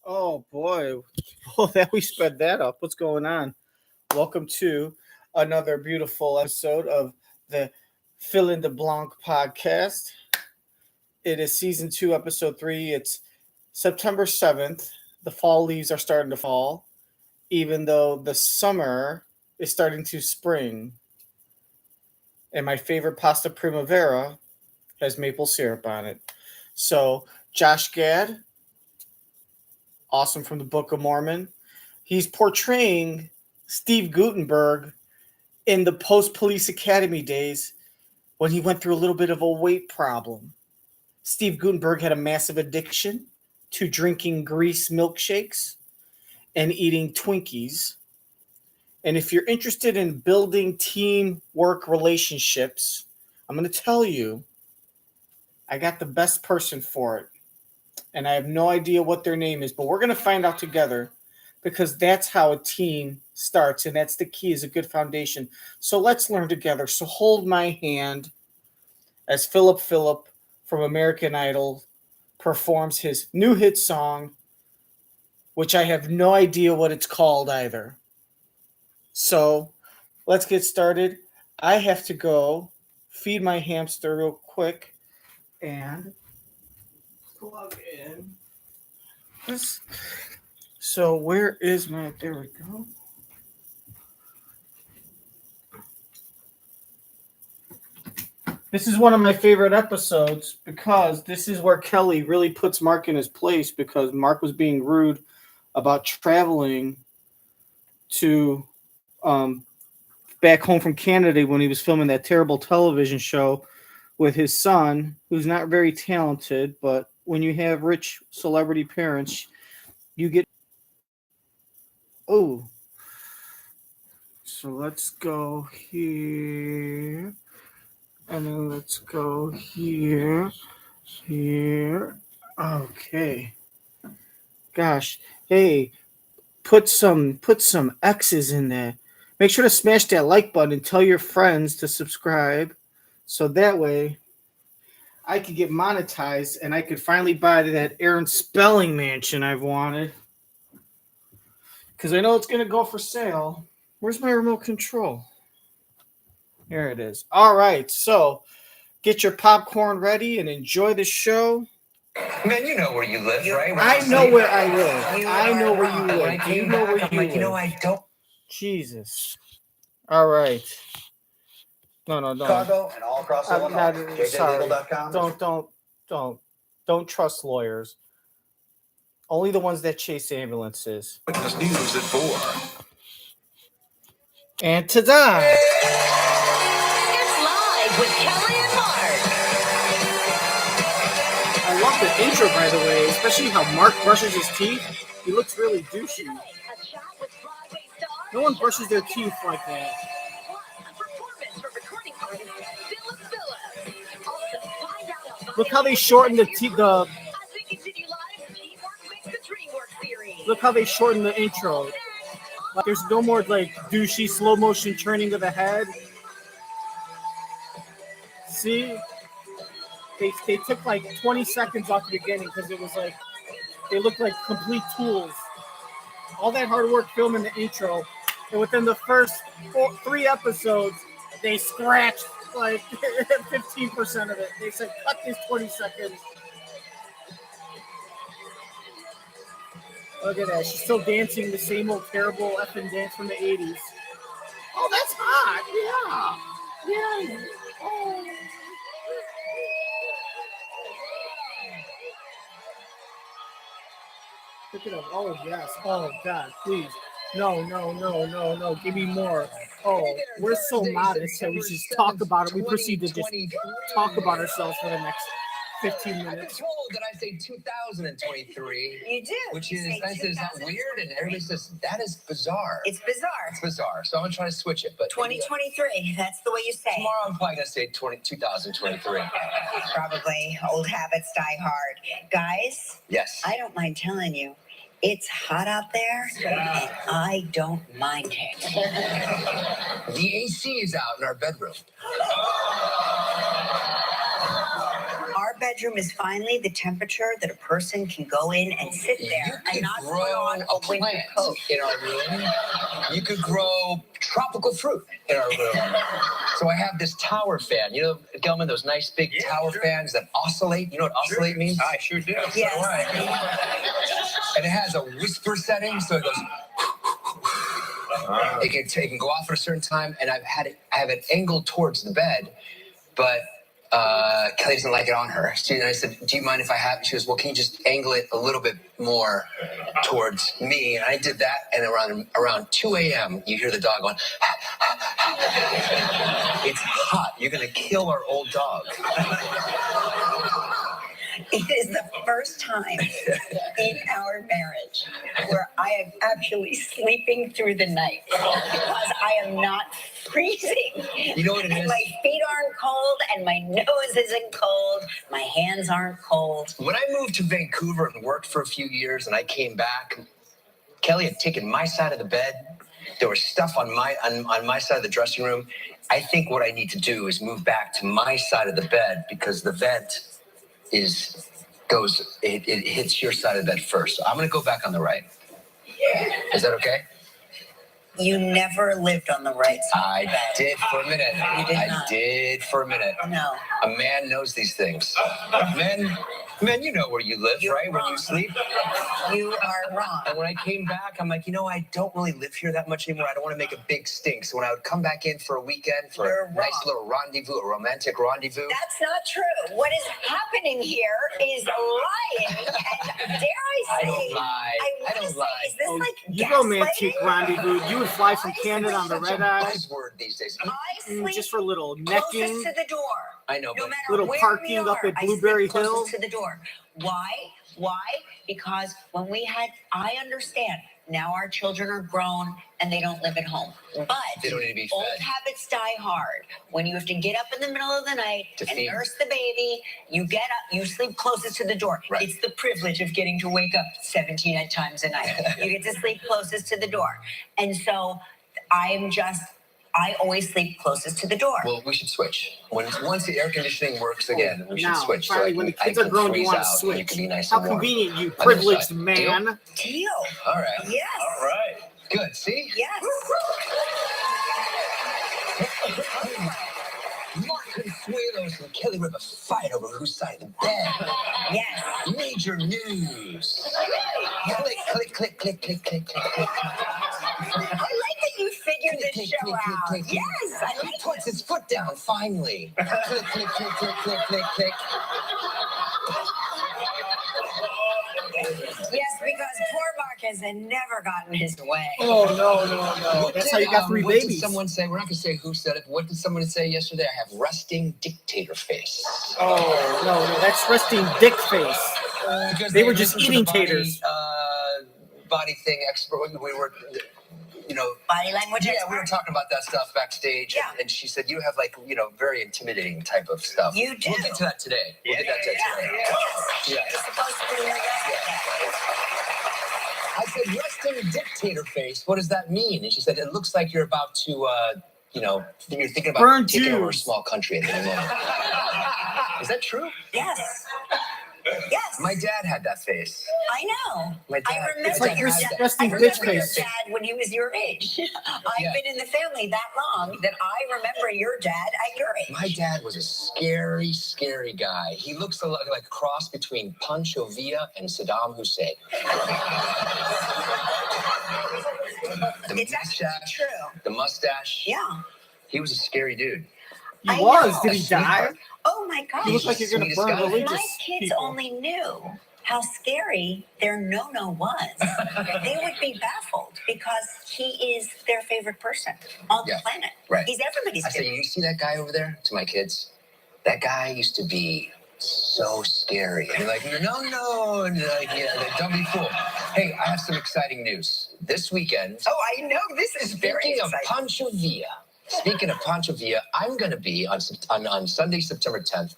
Oh boy, well that we sped that up. What's going on? Welcome to another beautiful episode of the Fill in the Blanc podcast. It is season 2, episode 3. It's September 7th. The fall leaves are starting to fall, even though the summer is starting to spring. And my favorite pasta primavera has maple syrup on it. So, Josh Gad, awesome from the Book of Mormon. He's portraying Steve Gutenberg in the post-Police Academy days when he went through a little bit of a weight problem. Steve Gutenberg had a massive addiction to drinking grease milkshakes and eating Twinkies. And if you're interested in building teamwork relationships, I'm going to tell you, I got the best person for it. And I have no idea what their name is, but we're going to find out together because that's how a team starts. And that's the key, is a good foundation. So let's learn together. So hold my hand as Phillip Phillips from American Idol performs his new hit song, which I have no idea what it's called either. So let's get started. I have to go feed my hamster real quick and plug in this. So where is my, there we go. This is one of my favorite episodes because this is where Kelly really puts Mark in his place, because Mark was being rude about traveling to back home from Canada when he was filming that terrible television show with his son, who's not very talented, but when you have rich celebrity parents, you get... Oh. So let's go here. And then let's go here. Okay. Gosh. Hey, put some X's in there. Make sure to smash that like button and tell your friends to subscribe. So that way I could get monetized and I could finally buy that Aaron Spelling mansion I've wanted. Because I know it's going to go for sale. Where's my remote control? Here it is. All right. So get your popcorn ready and enjoy the show. Man, you know where you live, right? I know where I live. I know where you live. You know where you live. You know, I don't. Jesus. All right. No. Chicago and all across Illinois. Sorry. Don't trust lawyers. Only the ones that chase ambulances. Witness News at 4. And ta-da! It's live with Kelly and Mark. I love the intro, by the way, especially how Mark brushes his teeth. He looks really douchey. No one brushes their teeth like that. Look how they shorten the teeth. Look how they shorten the intro. Like, there's no more like douchey slow motion turning of the head. See, they took like 20 seconds off the beginning because it was like they looked like complete tools. All that hard work filming the intro, and within the first 3 episodes, they scratched like 15% of it. They said, cut this 20 seconds. Look at that. She's still dancing the same old terrible effing dance from the 80s. Oh, that's hot. Yeah. Oh. Pick it up. Oh, yes. Oh, God, please. No. Give me more. Oh, we're so modest that we just talk about it. We proceed to just talk about ourselves for the next 15 minutes. I've been told that I say 2023. You do. Which is, is that weird? And everybody says, that is bizarre. It's bizarre. It's bizarre. So I'm going to try to switch it. But 2023, that's the way you say it. Tomorrow I'm probably going to say 2023. Probably. Old habits die hard. Guys? Yes. I don't mind telling you, it's hot out there, and I don't mind it. The AC is out in our bedroom. Our bedroom is finally the temperature that a person can go in and sit there and not put on a winter plant coat. in our room. You could grow tropical fruit in our room. So I have this tower fan. You know, Gelman, those nice big tower fans that oscillate. You know what oscillate means? I sure do. Yes. All right. And it has a whisper setting, so it goes. It can go off at a certain time, and I have it angled towards the bed, but Kelly doesn't like it on her. And I said, "Do you mind if I have?" She goes, "Well, can you just angle it a little bit more towards me?" And I did that, and around 2 a.m., you hear the dog going. It's hot. You're gonna kill our old dog. It is the first time in our marriage where I am actually sleeping through the night because I am not freezing. You know what it and is? My feet aren't cold and my nose isn't cold. My hands aren't cold. When I moved to Vancouver and worked for a few years and I came back, Kelly had taken my side of the bed. There was stuff on my side of the dressing room. I think what I need to do is move back to my side of the bed because the vent it hits your side of the bed first. So I'm gonna go back on the right. Is that okay? You never lived on the right side. I did for a minute. You did not. I did for a minute. No. A man knows these things. Men, you know where you live, You're right? wrong. When you sleep. You are wrong. And when I came back, I'm like, I don't really live here that much anymore. I don't want to make a big stink. So when I would come back in for a weekend for You're a nice wrong. little rendezvous, a romantic rendezvous. That's not true. What is happening here is lying. And dare I say, I don't lie. I I don't want to say, lie. is this like You gaslighting? romantic rendezvous. You would fly from Canada on the Such red a eye buzzword these days. I sleep just for a little closest necking. to the door. I know, No but matter little where parking we up are, at I sleep Blueberry closest Hill. to the door. Why? Because when I understand. Now our children are grown and they don't live at home. But they don't need to be old fed. habits die hard. When you have to get up in the middle of the night To and feed. nurse the baby, you get up, you sleep closest to the door. Right. It's the privilege of getting to wake up 17 times a night. You get to sleep closest to the door. And so I always sleep closest to the door. Well, we should switch. Once the air conditioning works again, we should Now, switch. finally, when the kids are grown, you want to switch. You switch. can be nice How and warm. convenient, you On your privileged side. man. Deal. All right. Yes. All right. Good. See? Yes. Mark Consuelos and Kelly Ripa fight over whose side of the bed. Yes. Major news. Click, click, click, click, click, click, click, click. I like that you figured this Click, show click, click, out. click, click. Yes, I He like puts his foot down finally. Click, click, click, click, click, click, click. Yes, because poor Mark has never gotten his way. Oh, no. That's how you got 3 What did babies. someone say? We're not going to say who said it. But what did someone say yesterday? I have resting dictator face. Oh, no. That's resting dick face. Because They were just listened to eating the body, taters. Body thing expert. We were, Body language Yeah, expert? we were talking about that stuff backstage, Yeah. and she said you have very intimidating type of stuff. You do. We'll get to that today. We'll get to that today. Yeah. It's supposed to be like I said, resting dictator face. What does that mean? And she said, it looks like you're about to, you're thinking about Burn taking over a Jews. small country at any moment. Is that true? Yes. Yes. My dad had that face. I know. My dad- I remember It's like your you're dad. resting I bitch remember your face. dad when he was your age. I've Yeah. been in the family that long that I remember your dad at your age. My dad was a scary, scary guy. He looks like a cross between Pancho Villa and Saddam Hussein. It's actually true. The mustache. Yeah. He was a scary dude. He I was. know. Did he die? Oh my gosh. You look like you're going to Sweetest burn guy. religious My kids people. only knew how scary their no-no was. They would be baffled because he is their favorite person on the planet. Right. He's everybody's I said, favorite. you see that guy over there? To my kids, that guy used to be so scary. And they're like, no. And they're like, yeah, don't be fooled. Hey, I have some exciting news. This weekend, Oh, I know. This is very speaking of exciting. Pancho Villa, I'm going to be on Sunday, September 10th.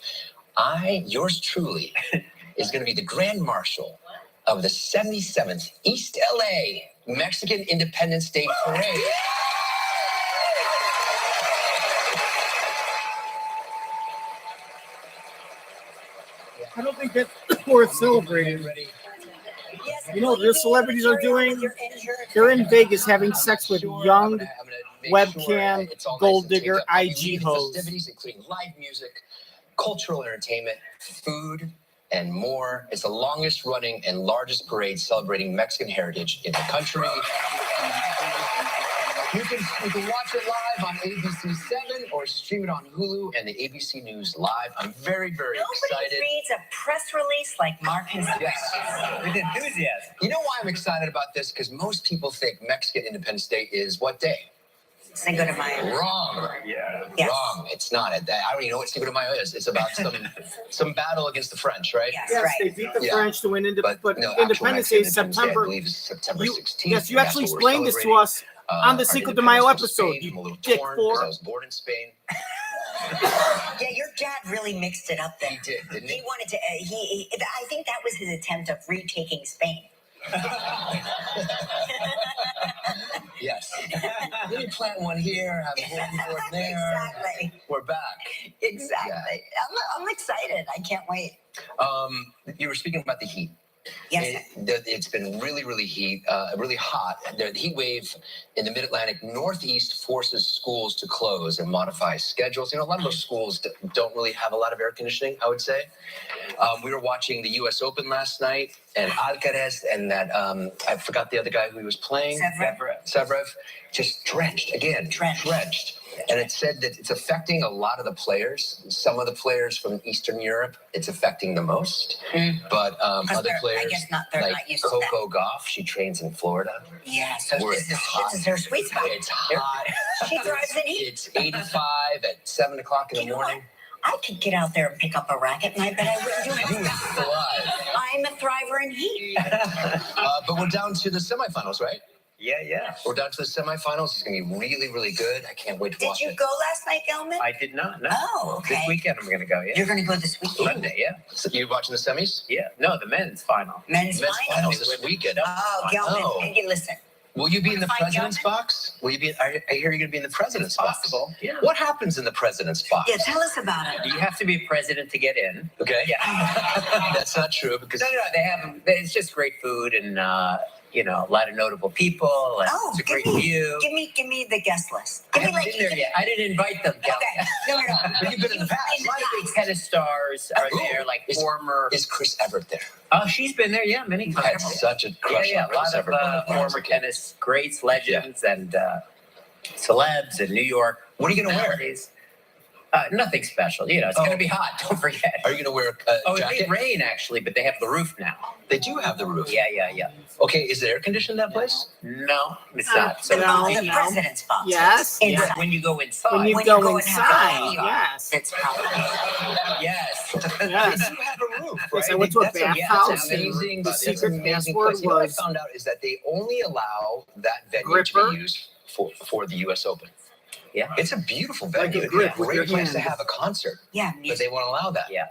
Yours truly, is going to be the Grand Marshal of the 77th East LA Mexican Independence Day Parade. I don't think that's worth celebrating. Yes, You know what real celebrities are doing? They're in Vegas having sex with young webcam, gold digger, IG hoes. Including live music, cultural entertainment, food, and more. It's the longest running and largest parade celebrating Mexican heritage in the country. You can watch it live on ABC7 or stream it on Hulu and the ABC News Live. I'm very, very excited. Nobody reads a press release like Mark himself. Yes, with enthusiasm. You know why I'm excited about this? Because most people think Mexican Independence Day is what day? Cinco de Mayo. Wrong. Yeah. Yes. Wrong. It's not. I don't even know what Cinco de Mayo is. It's about some battle against the French, right? Yes, They beat the French to win But no, Independence Day is September. I believe is September 16th. Yes, you actually explained this to us on the Cinco de Mayo episode. You dick whore. I was born in Spain. Yeah, your dad really mixed it up there. He did, didn't he? He wanted to. I think that was his attempt of retaking Spain. Yes. Let me plant one here, have one there. Exactly. We're back. Exactly. Yeah. I'm excited. I can't wait. You were speaking about the heat. Yes. It's been really, really hot. The heat wave in the Mid-Atlantic Northeast forces schools to close and modify schedules. You know, a lot of those schools don't really have a lot of air conditioning, I would say. We were watching the U.S. Open last night, and Alcaraz and that, I forgot the other guy who he was playing. Severev. Just drenched. Again, drenched. And it said that it's affecting a lot of the players. Some of the players from Eastern Europe, it's affecting the most. But other players, like Coco Gauff, she trains in Florida. Yeah, so this is her sweet spot. It's hot. She thrives in heat. It's 85 at 7 o'clock in the morning. I could get out there and pick up a racket, and I bet I wouldn't do it. You would thrive. I'm a thriver in heat. But we're down to the semifinals, right? Yeah. We're down to the semifinals. It's going to be really, really good. I can't wait to watch it. Did you go last night, Gelman? I did not. No. Oh, okay. This weekend I'm going to go. Yeah. You're going to go this weekend? Monday. Yeah. So you watching the semis? Yeah. No, the men's final. Men's finals this weekend. Oh, Gelman, listen. Will you be in the president's Gelman? box? Will you be? I hear you're going to be in the president's box. Possible. Yeah. What happens in the president's box? Yeah, tell us about it. You have to be president to get in. Okay. Yeah. That's not true because No. They have. It's just great food and a lot of notable people. And it's a great view. Give me the guest list. I haven't been there yet. I didn't invite them. Okay. No. But you've been in the past. A lot of big tennis stars are there, like former. Is Chris Everett there? Oh, she's been there, yeah, many I had times. such a crush Yeah, on a lot Chris of Everett. former tennis greats, legends, and celebs in New York. What are you going to wear? Nothing special. It's going to be hot. Don't forget. Are you going to wear a It jacket? did rain, actually, but they have the roof now. They do have the roof. Yeah. Okay, is it air conditioned, that place? No, it's not. So The president's box. Yes. Inside. when you go inside. When you When go you go and have inside, the yes. It's probably. Yes. They Yes. do have a roof, Yes, right? I went to a That's bathhouse that's and amazing. the That's secret an amazing password place. You know what I was found out is that they only allow that venue Gripper. to be used for the U.S. Open. Yeah. It's a beautiful Like a venue. grip It's a with great your place to hand. have a concert, Yeah, but they won't allow that. Yeah.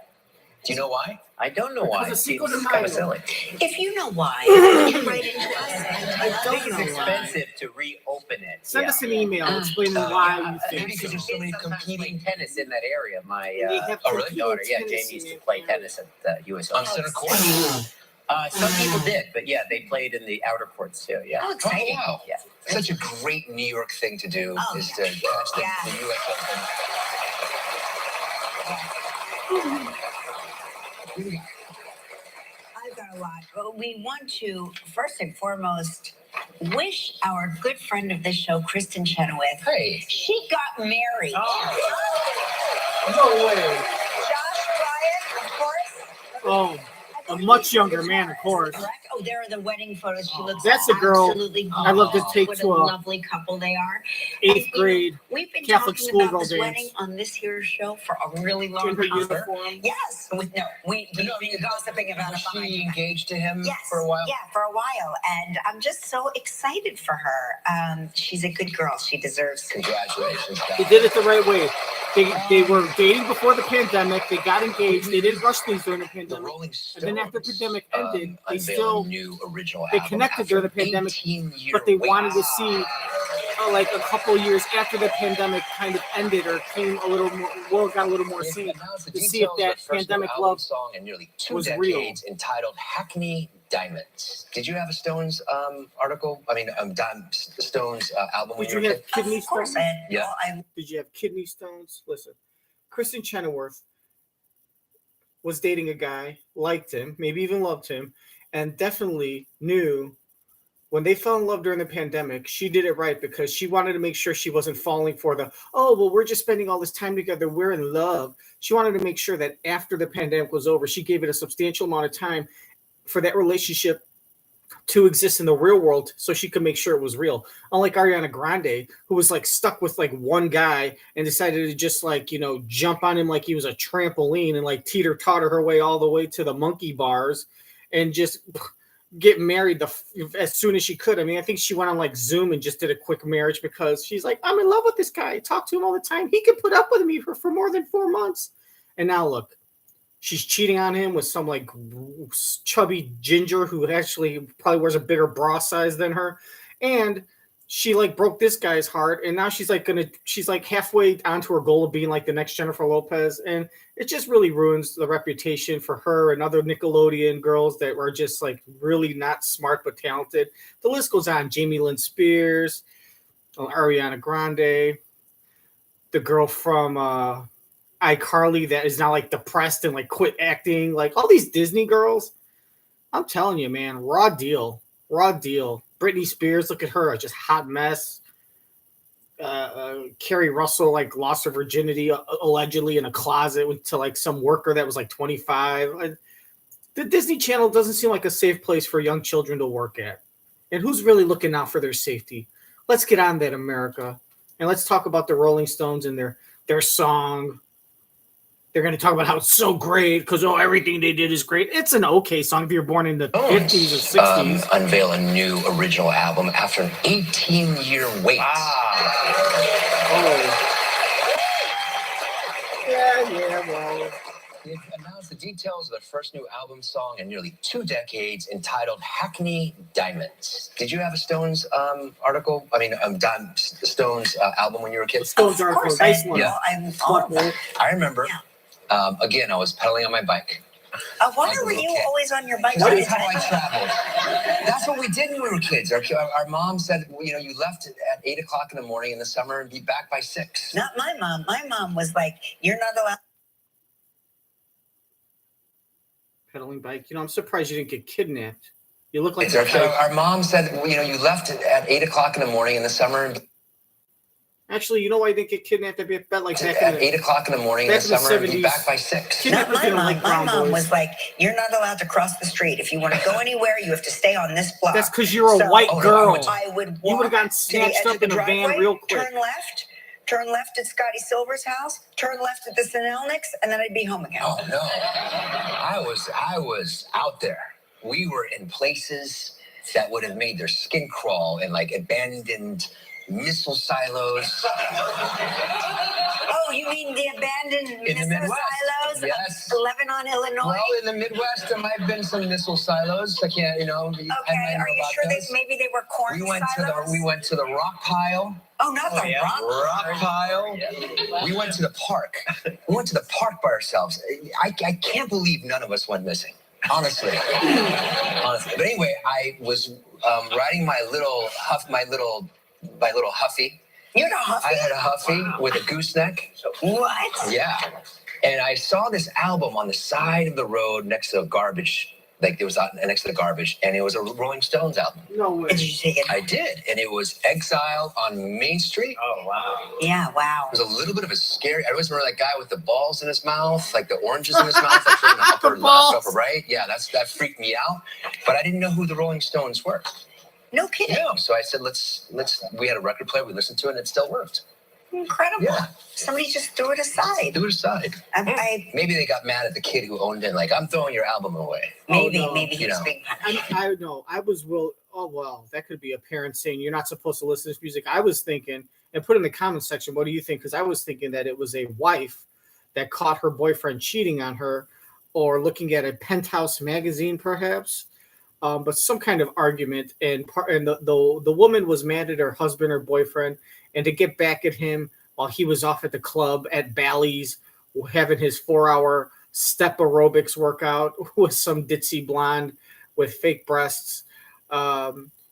Do you know why? I don't know why. Because It of Cinco seems de kind Mayo. of silly. If you know why, you can write into us. I I think don't it's know why. expensive to reopen it. Send us an email explaining why you think maybe so. because there's so many Sometimes competing play tennis in that area. My They have really? competing daughter, tennis Jamie in used to it, play yeah. tennis at the U.S. on Open. center court. Some people did, but yeah, they played in the outer courts too. Yeah. Oh, Oh, exciting. wow. Yeah. Such a great New York thing to do Oh, is yeah. to catch the Yeah. U.S. Open. I've got a lot. Well, we want to, first and foremost, wish our good friend of this show, Kristen Chenoweth. Hey. She got married. No way. Josh Bryant, of course. Oh, a much younger man, of course. Correct? Oh, there are the wedding photos. She looks That's a girl absolutely I love to gorgeous. take What to a a lovely couple they are. 8th grade We've been Catholic talking schoolgirl about this dance. wedding on this here show for a really long in her time. uniform. Yes. We've been gossiping about Was it behind she your back. engaged to him Yes. for a while? Yeah, for a while. And I'm just so excited for her. She's a good girl. She deserves it. Congratulations, They guys. did it the right way. They were dating before the pandemic. They got engaged. They didn't rush things during the The pandemic. Rolling Stones. And then after the pandemic ended, they unveiled still a new original they album connected after during the pandemic, 18-year but they wait. wanted to see like a couple years after the pandemic kind of ended or came a little more, world got a little more sane, to see if that pandemic love song in nearly two was decades real. entitled Hackney Diamonds. Did you have a Stones article? I mean, Stones album when Did you were you a have kid? kidney Of course, stones? Yeah. Did you have kidney stones? Listen, Kristen Chenoweth was dating a guy, liked him, maybe even loved him, and definitely knew when they fell in love during the pandemic, she did it right because she wanted to make sure she wasn't falling for the, oh, well, we're just spending all this time together. We're in love. She wanted to make sure that after the pandemic was over, she gave it a substantial amount of time for that relationship to exist in the real world so she could make sure it was real. Unlike Ariana Grande, who was like stuck with like one guy and decided to just like, jump on him like he was a trampoline and like teeter-totter her way all the way to the monkey bars and just get married as soon as she could. I mean, I think she went on like Zoom and just did a quick marriage because she's like, I'm in love with this guy. I talk to him all the time. He could put up with me for more than 4 months. And now look, she's cheating on him with some like chubby ginger who actually probably wears a bigger bra size than her. And she like broke this guy's heart. And now she's like halfway onto her goal of being like the next Jennifer Lopez. And it just really ruins the reputation for her and other Nickelodeon girls that were just like really not smart but talented. The list goes on. Jamie Lynn Spears, Ariana Grande, the girl from iCarly that is now like depressed and like quit acting, like all these Disney girls. I'm telling you, man, raw deal. Britney Spears, look at her, just hot mess. Carrie Russell like lost her virginity allegedly in a closet to like some worker that was like 25. The Disney Channel doesn't seem like a safe place for young children to work at. And who's really looking out for their safety? Let's get on that, America, and let's talk about the Rolling Stones and their song. They're going to talk about how it's so great because everything they did is great. It's an okay song if you're born in the 50s or 60s. Unveil a new original album after an 18-year wait. Well. They've announced the details of their first new album song in nearly 2 decades entitled Hackney Diamonds. Did you have a Stones article? I mean, Stones album when you were a kid? Stones article, nice one. Yeah. I remember. Yeah. Again, I was pedaling on my bike. Why were you always on your bike? That's how I traveled. That's what we did when we were kids. Our mom said, you left at 8 o'clock in the morning in the summer and be back by 6. Not my mom. My mom was like, you're not allowed. Pedaling bike. I'm surprised you didn't get kidnapped. You look like our mom said, you left at 8 o'clock in the morning in the summer. And actually, you know why you didn't get kidnapped? I bet like back at 8 o'clock in the morning in the summer and be back by 6. Not my mom. My mom was like, you're not allowed to cross the street. If you want to go anywhere, you have to stay on this block. That's because you're a white girl. I would you would have gotten snatched up in a van real quick. Turn left at Scotty Silver's house, turn left at the Sinelniks, and then I'd be home again. Oh no. I was out there. We were in places that would have made their skin crawl in like abandoned missile silos. Oh, you mean the abandoned missile silos? Yes. Of Lebanon, Illinois? Well, in the Midwest, there might have been some missile silos. I can't, Okay, are you sure maybe they were corn silos? We went to the rock pile. Oh, not the rock pile. Yeah. We went to the park. We went to the park by ourselves. I can't believe none of us went missing. Honestly. But anyway, I was riding my little Huffy. You had a Huffy? I had a Huffy with a gooseneck. What? Yeah. And I saw this album on the side of the road next to the garbage. Like it was out next to the garbage, and it was a Rolling Stones album. No way. Did you take it? I did, and it was Exile on Main Street. Oh, wow. Yeah, wow. It was a little bit of a scary. I always remember that guy with the balls in his mouth, like the oranges in his mouth, like in the upper left, upper right. Yeah, that freaked me out. But I didn't know who the Rolling Stones were. No kidding. Yeah, so I said, let's. We had a record player, we listened to it, and it still worked. Incredible. Yeah. Somebody just threw it aside. Maybe they got mad at the kid who owned it. Like, I'm throwing your album away. Maybe he was being punished. I know. I was that could be a parent saying you're not supposed to listen to this music. I was thinking, and put in the comment section, what do you think? Because I was thinking that it was a wife that caught her boyfriend cheating on her or looking at a Penthouse magazine, perhaps. but some kind of argument, and the woman was mad at her husband or boyfriend, and to get back at him while he was off at the club at Bally's having his 4-hour step aerobics workout with some ditzy blonde with fake breasts.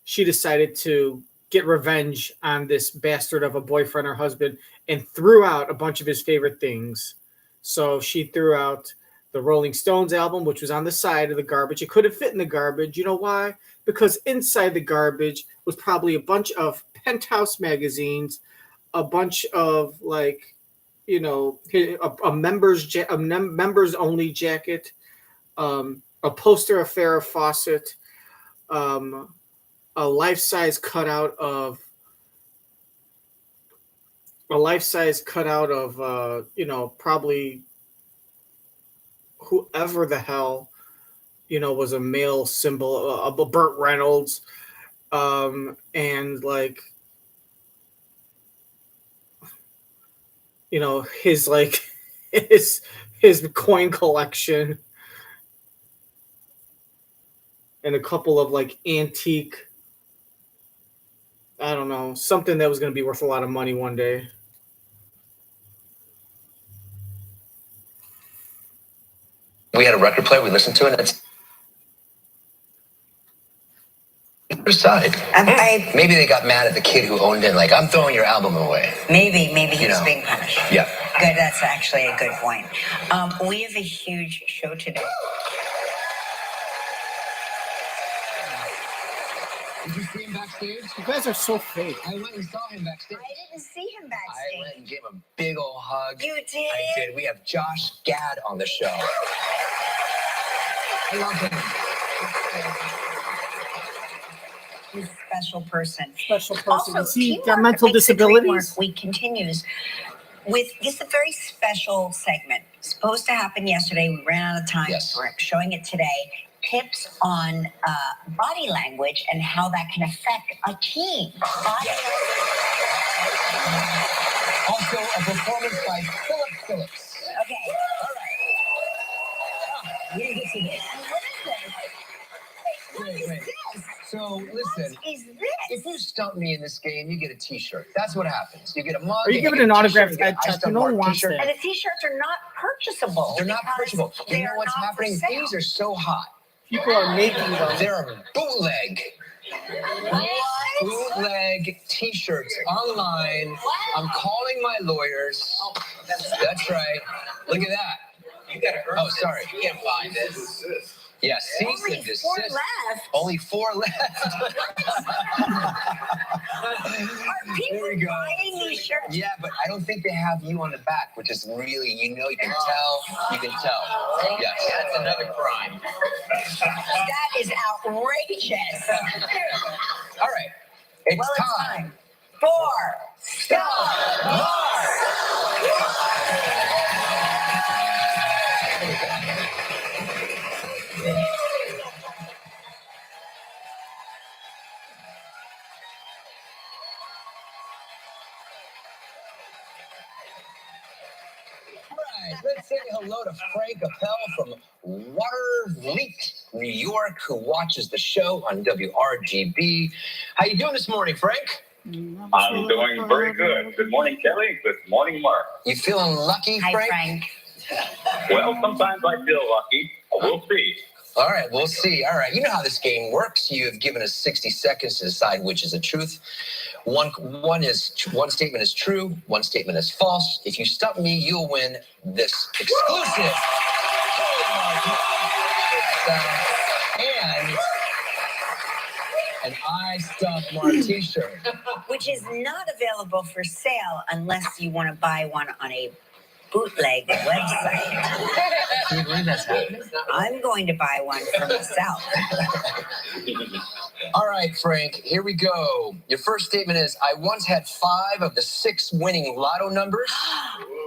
She decided to get revenge on this bastard of a boyfriend or husband and threw out a bunch of his favorite things. So she threw out the Rolling Stones album, which was on the side of the garbage. It couldn't fit in the garbage. You know why? Because inside the garbage was probably a bunch of Penthouse magazines, a bunch of a members only jacket, a poster of Farrah Fawcett, a life-size cutout of probably whoever the hell was a male symbol of Burt Reynolds, and his coin collection and a couple of antique, I don't know, something that was going to be worth a lot of money one day. We had a record player, we listened to it, and it's other side. Maybe they got mad at the kid who owned it, I'm throwing your album away. Maybe he's being punished. Yeah. Good, that's actually a good point. We have a huge show today. Did you see him backstage? You guys are so fake. I went and saw him backstage. I didn't see him backstage. I went and gave him a big old hug. You did? I did. We have Josh Gad on the show. I love him. He's a special person. Also, Is he Teamwork got mental Makes the Dream disabilities? Work Week continues with this a very special segment. Supposed to happen yesterday. We ran out of time. Yes. We're showing it today. Tips on body language and how that can affect a team. Also, a performance by Phillip Phillips. Okay. All right. We didn't get to this. Wait. So, listen. What is this? If you stump me in this game, you get a T-shirt. That's what happens. You get a mug. Are you giving an autograph? No one wants And that. the T-shirts are not purchasable. They're not purchasable. You know what's happening? These are so hot. People are making them. They're a bootleg. Bootleg T-shirts online. I'm calling my lawyers. That's right. Look at that. You gotta earn Oh, sorry. You can't buy this. Yeah, cease Only and desist. 4 left. Only 4 left. Are people There we go. buying these shirts? Yeah, but I don't think they have you on the back, which is really, you can tell. Yes. That's another crime. That is outrageous. All right. It's time for Stop Mark. Let's say hello to Frank Appel from Watervliet, New York, who watches the show on WRGB. How you doing this morning, Frank? I'm doing very good. Good morning, Kelly. Good morning, Mark. You feeling lucky, Hi, Frank? Frank. Well, sometimes I feel lucky. We'll see. All right, we'll see. All right, you know how this game works. You have given us 60 seconds to decide which is the truth. One statement is true, one statement is false. If you stump me, you'll win this exclusive and an I Stump Mark t-shirt. Which is not available for sale unless you want to buy one on a bootleg website. Can you believe that's happening? I'm going to buy one for myself. All right, Frank, here we go. Your first statement is, I once had 5 of the 6 winning lotto numbers,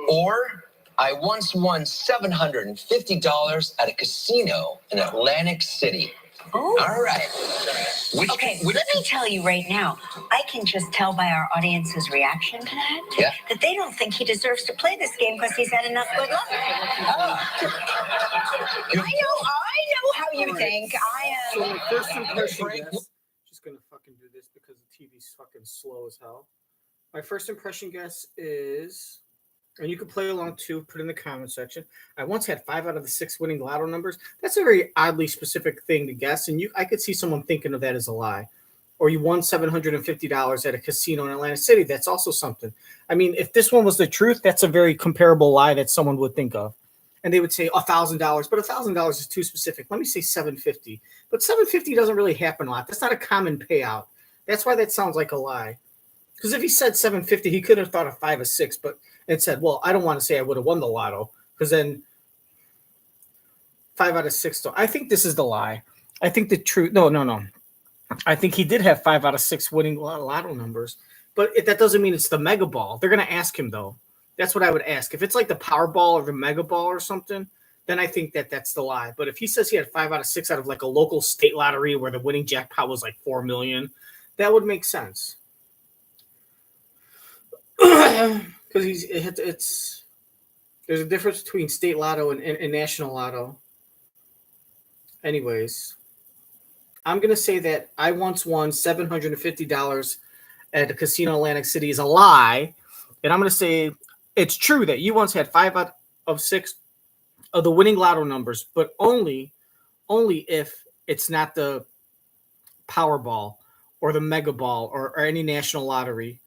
or I once won $750 at a casino in Atlantic City. Oh. All right. Let me tell you right now, I can just tell by our audience's reaction to that, that they don't think he deserves to play this game because he's had enough good luck. I know how you think. I am first impression guess. Just gonna fucking do this because the TV's fucking slow as hell. My first impression guess is, and you can play along too. Put in the comment section. I once had 5 out of the 6 winning lotto numbers. That's a very oddly specific thing to guess, and I could see someone thinking of that as a lie. Or you won $750 at a casino in Atlantic City. That's also something. I mean, if this one was the truth, that's a very comparable lie that someone would think of. And they would say $1,000, but $1,000 is too specific. Let me say $750. But $750 doesn't really happen a lot. That's not a common payout. That's why that sounds like a lie. Because if he said $750, he could have thought of 5 or 6, but it said, well, I don't want to say I would have won the lotto, because then 5 out of 6. So I think this is the lie. I think the truth. No. I think he did have 5 out of 6 winning lotto numbers, but that doesn't mean it's the mega ball. They're going to ask him though. That's what I would ask. If it's like the Powerball or the mega ball or something, then I think that's the lie. But if he says he had 5 out of 6 out of like a local state lottery where the winning jackpot was like $4 million, that would make sense. Because there's a difference between state lotto and national lotto. Anyways. I'm going to say that I once won $750 at a casino in Atlantic City is a lie. And I'm going to say it's true that you once had 5 out of 6 of the winning lotto numbers, but only if it's not the Powerball or the Mega Ball or any national lottery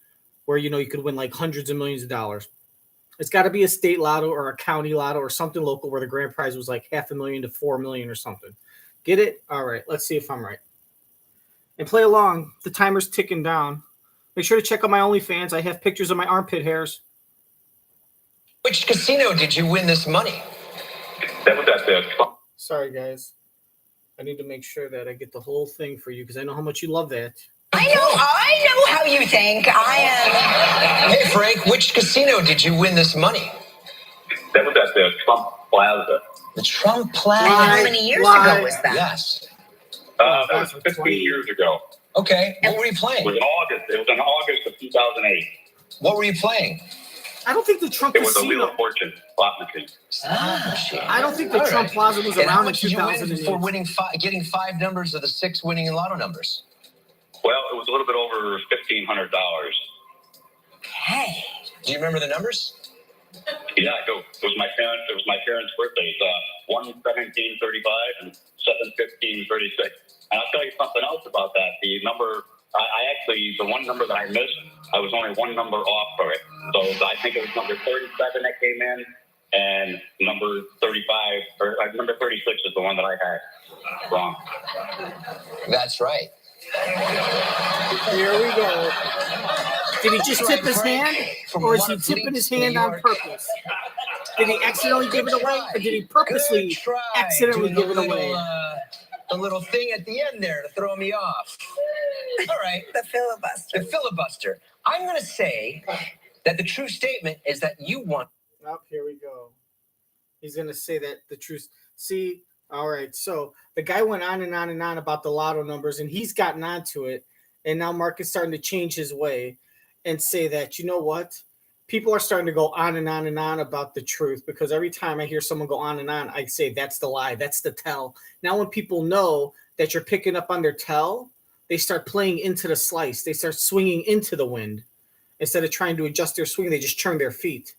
where, you could win like hundreds of millions of dollars. It's got to be a state lotto or a county lotto or something local where the grand prize was like $500,000 to $4 million or something. Get it? All right. Let's see if I'm right. And play along. The timer's ticking down. Make sure to check out my OnlyFans. I have pictures of my armpit hairs. Which casino did you win this money? That was at the. Sorry, guys. I need to make sure that I get the whole thing for you because I know how much you love that. I know how you think. I am. Hey, Frank, which casino did you win this money? That was at the Trump Plaza. The Trump Plaza. How many years ago was that? Yes. That was 15 years ago. Okay. What were you It playing? was in August. It was in August of 2008. What were you playing? I don't think the Trump It was a Wheel Casino. of Fortune slot machine. I don't think the All Trump right. Plaza was And how around in much did you win 2008. for getting 5 numbers of the 6 winning lotto numbers? Well, it was a little bit over $1,500. Hey. Do you remember the numbers? Yeah, I do. It was my parents' birthdays. 1/17/35 and 7/15/36. And I'll tell you something else about that. The number, the one number that I missed, I was only one number off for it. So I think it was number 37 that came in, and number 35 or number 36 is the one that I had wrong. That's right. Here we go. Did he just tip his hand? Or is he tipping his hand on purpose? Did he accidentally give it away? Or did he purposely accidentally give it away? The little thing at the end there to throw me off. All right. The filibuster. The filibuster. I'm going to say that the true statement is that you won. Oh, here we go. He's going to say that the truth. See, all right. So the guy went on and on and on about the lotto numbers, and he's gotten onto it. And now Mark is starting to change his way and say that, you know what? People are starting to go on and on and on about the truth because every time I hear someone go on and on, I say that's the lie, that's the tell. Now when people know that you're picking up on their tell, they start playing into the slice. They start swinging into the wind. Instead of trying to adjust their swing, they just turn their feet.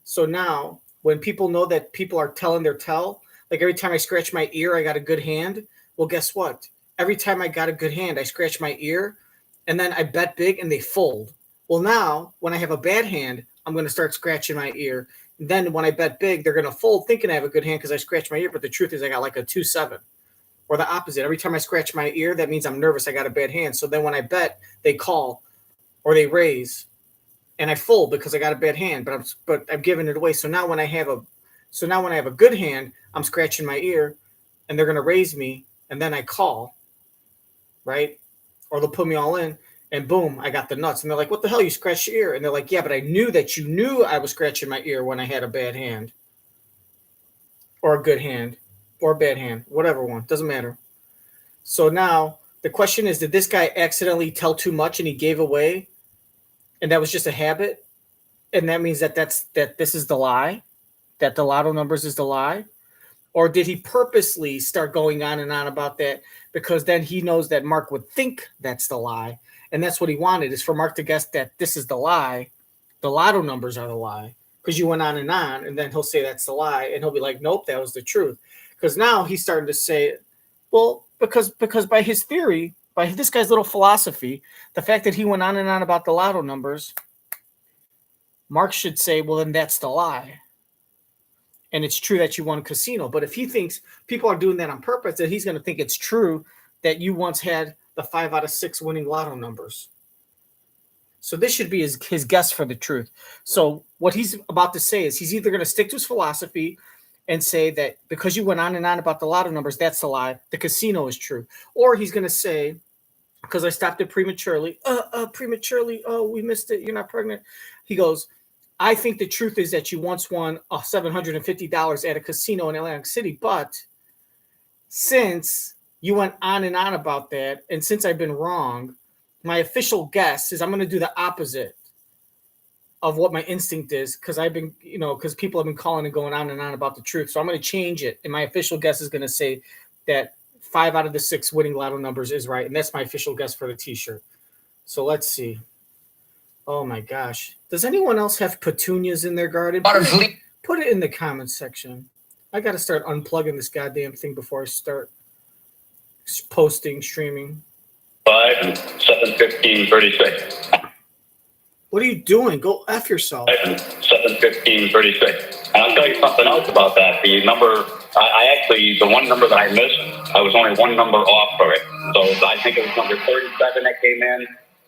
So now when people know that people are telling their tell, like every time I scratch my ear, I got a good hand. Well, guess what? Every time I got a good hand, I scratch my ear and then I bet big and they fold. Well, now when I have a bad hand, I'm going to start scratching my ear. And then when I bet big, they're going to fold thinking I have a good hand because I scratch my ear. But the truth is I got like a 2-7 or the opposite. Every time I scratch my ear, that means I'm nervous. I got a bad hand. So then when I bet, they call or they raise and I fold because I got a bad hand, but I'm giving it away. So now when I have a good hand, I'm scratching my ear and they're going to raise me. And then I call, right? Or they'll put me all in. And boom, I got the nuts. And they're like, what the hell? You scratched your ear. And they're like, yeah, but I knew that you knew I was scratching my ear when I had a bad hand. Or a good hand. Or a bad hand. Whatever one. Doesn't matter. So now the question is, did this guy accidentally tell too much and he gave away? And that was just a habit? And that means that this is the lie? That the lotto numbers is the lie? Or did he purposely start going on and on about that because then he knows that Mark would think that's the lie, and that's what he wanted, is for Mark to guess that this is the lie, the lotto numbers are the lie, because you went on, and then he'll say that's the lie, and he'll be like, nope, that was the truth. Because now he's starting to say, well, because by his theory, by this guy's little philosophy, the fact that he went on and on about the lotto numbers, Mark should say, well, then that's the lie. And it's true that you won a casino. But if he thinks people are doing that on purpose, that he's going to think it's true that you once had the 5 out of 6 winning lotto numbers. So this should be his guess for the truth. So what he's about to say is he's either going to stick to his philosophy and say that because you went on and on about the lotto numbers, that's a lie. The casino is true. Or he's going to say, because I stopped it prematurely. Prematurely. Oh, we missed it. You're not pregnant. He goes, I think the truth is that you once won $750 at a casino in Atlantic City, but since you went on and on about that, and since I've been wrong, my official guess is I'm going to do the opposite of what my instinct is, because I've been, because people have been calling and going on and on about the truth. So I'm going to change it, and my official guess is going to say that 5 out of the 6 winning lotto numbers is right, and that's my official guess for the T-shirt. So let's see. Oh my gosh. Does anyone else have petunias in their garden? Put it in the comments section. I got to start unplugging this goddamn thing before I start posting, streaming. 5 and 7:15:36. What are you doing? Go F yourself. 5 and 7:15:36. And I'll tell you something else about that. The number, I actually, the one number that I missed, I was only one number off for it. So I think it was number 37 that came in.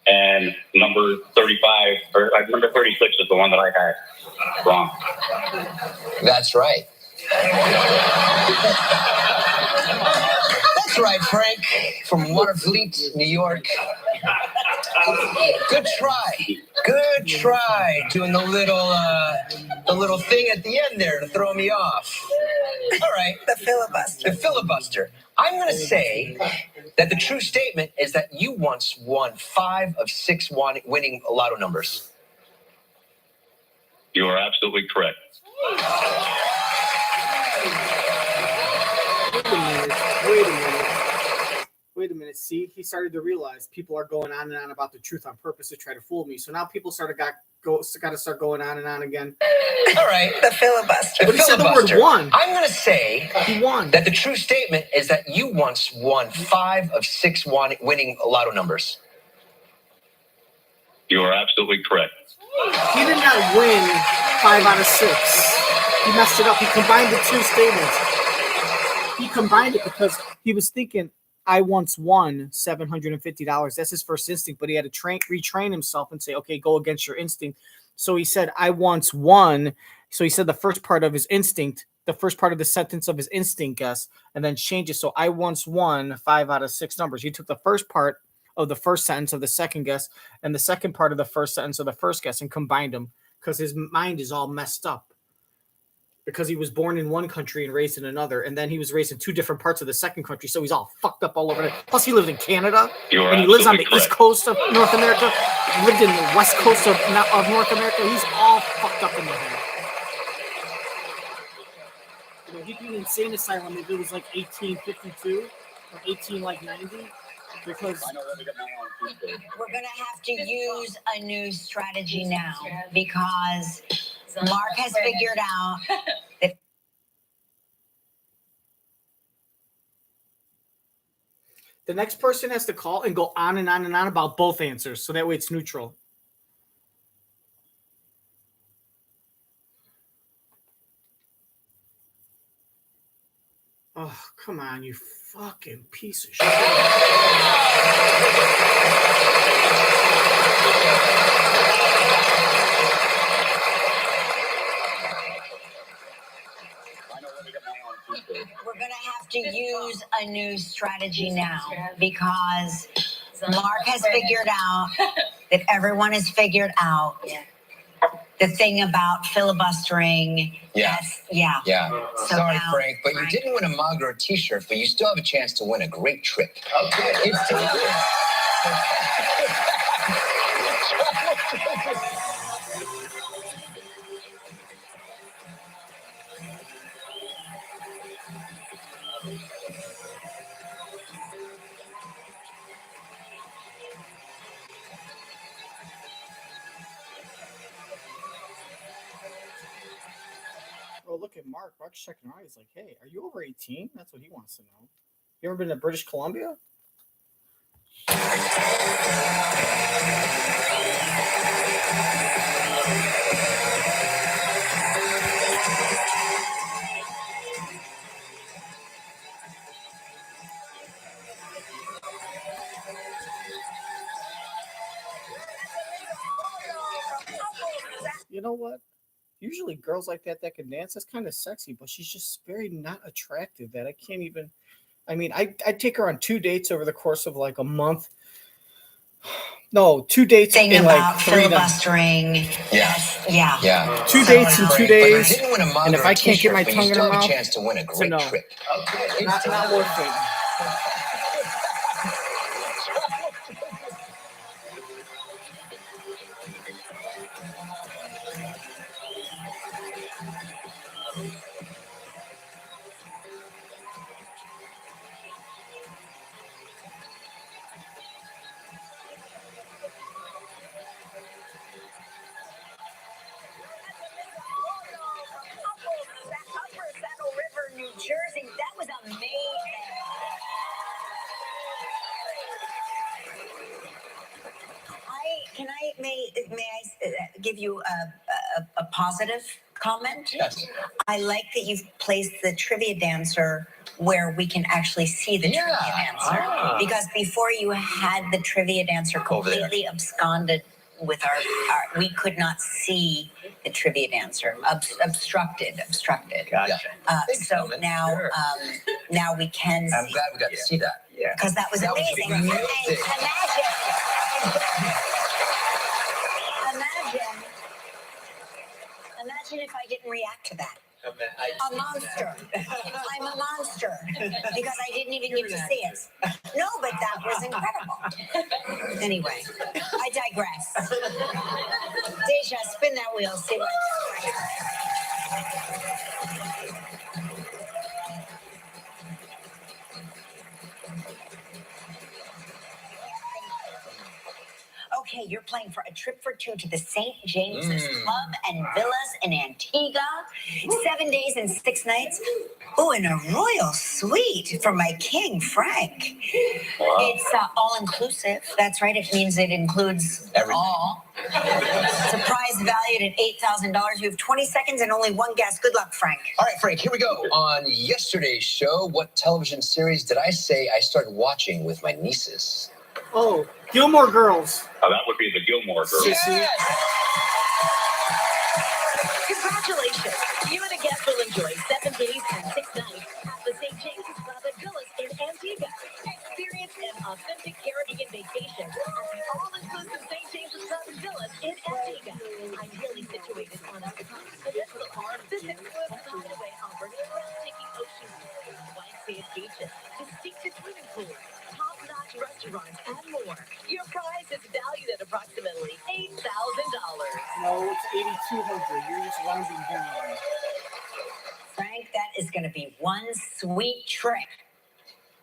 And number 35, or number 36 is the one that I had wrong. That's right. That's right, Frank, from Waterfleet, New York. Good try doing the little thing at the end there to throw me off. All right. The filibuster. I'm going to say that the true statement is that you once won 5 of 6 winning lotto numbers. You are absolutely correct. Wait a minute. See, he started to realize people are going on and on about the truth on purpose to try to fool me. So now people got to start going on and on again. All right. The filibuster. But he said the word won. I'm going to say he won. That the true statement is that you once won 5 of 6 winning lotto numbers. You are absolutely correct. He did not win 5 out of 6. He messed it up. He combined the two statements. He combined it because he was thinking, I once won $750. That's his first instinct, but he had to retrain himself and say, okay, go against your instinct. So he said, I once won. So he said the first part of his instinct, the first part of the sentence of his instinct guess, and then change it. So I once won 5 out of 6 numbers. He took the first part of the first sentence of the second guess and the second part of the first sentence of the first guess and combined them because his mind is all messed up. Because he was born in one country and raised in another, and then he was raised in 2 different parts of the second country, so he's all fucked up all over there. Plus, he lived in Canada, and he lives on the east coast of North America. He lived in the west coast of North America. He's all fucked up in the head. He'd be in an insane asylum if it was like 1852 or 1890, because we're gonna have to use a new strategy now because Mark has figured out that the next person has to call and go on and on and on about both answers, so that way it's neutral. Oh, come on, you fucking piece of shit. we're gonna have to use a new strategy now because Mark has figured out that everyone has figured out the thing about filibustering. Yeah. So sorry, now, Frank, but you didn't win a mug or a T-shirt, but you still have a chance to win a great trip. Okay. Oh, look at Mark. Mark's checking out. He's like, hey, are you over 18? That's what he wants to know. You ever been to British Columbia? You know what? Usually girls like that can dance, that's kind of sexy, but she's just very not attractive that I can't even. I mean, I'd take her on 2 dates over the course of like a month. No, 2 dates Thing in about like 3 filibustering. Yeah. 2 dates in 2 days. But you didn't win a mug And or if a I can't get my t-shirt, but you tongue in still her have a mouth, chance to win a great no. trip. Okay. Not worth it. Upper Saddle River, New Jersey. That was amazing. May I give you a positive comment? Yes. I like that you've placed the trivia dancer where we can actually see the trivia dancer. Because before you had the trivia dancer completely absconded with our we could not see the trivia dancer. Obstructed. Gotcha. So now, now we can see. I'm glad we got to see that. Yeah. Because that was amazing. And imagine if I didn't react to that. A monster. I'm a monster because I didn't even get to see it. No, but that was incredible. Anyway, I digress. Deja, spin that wheel. See what. Okay, you're playing for a trip for 2 to the St. James's Club and Villas in Antigua. 7 days and 6 nights. Oh, and a royal suite for my king, Frank. Wow. It's all-inclusive. That's right. It means it includes everything. All. Surprise valued at $8,000. You have 20 seconds and only one guess. Good luck, Frank. All right, Frank, here we go. On yesterday's show, what television series did I say I started watching with my nieces? Oh, Gilmore Girls. Oh, that would be the Gilmore Girls. Sissy. Congratulations. You and a guest will enjoy 7 days and 6 nights at the St. James's Club and Villas in Antigua. Experience an authentic Caribbean vacation at the all-inclusive St. James's Club and Villas in Antigua. Ideally situated on a peninsula. This exclusive hideaway offers breathtaking ocean views, wide sand beaches, distinctive swimming pools, top-notch restaurants, and more. Your prize is valued at approximately $8,000. No, it's 8,200. You're just rounding down. Frank, that is going to be one sweet trip.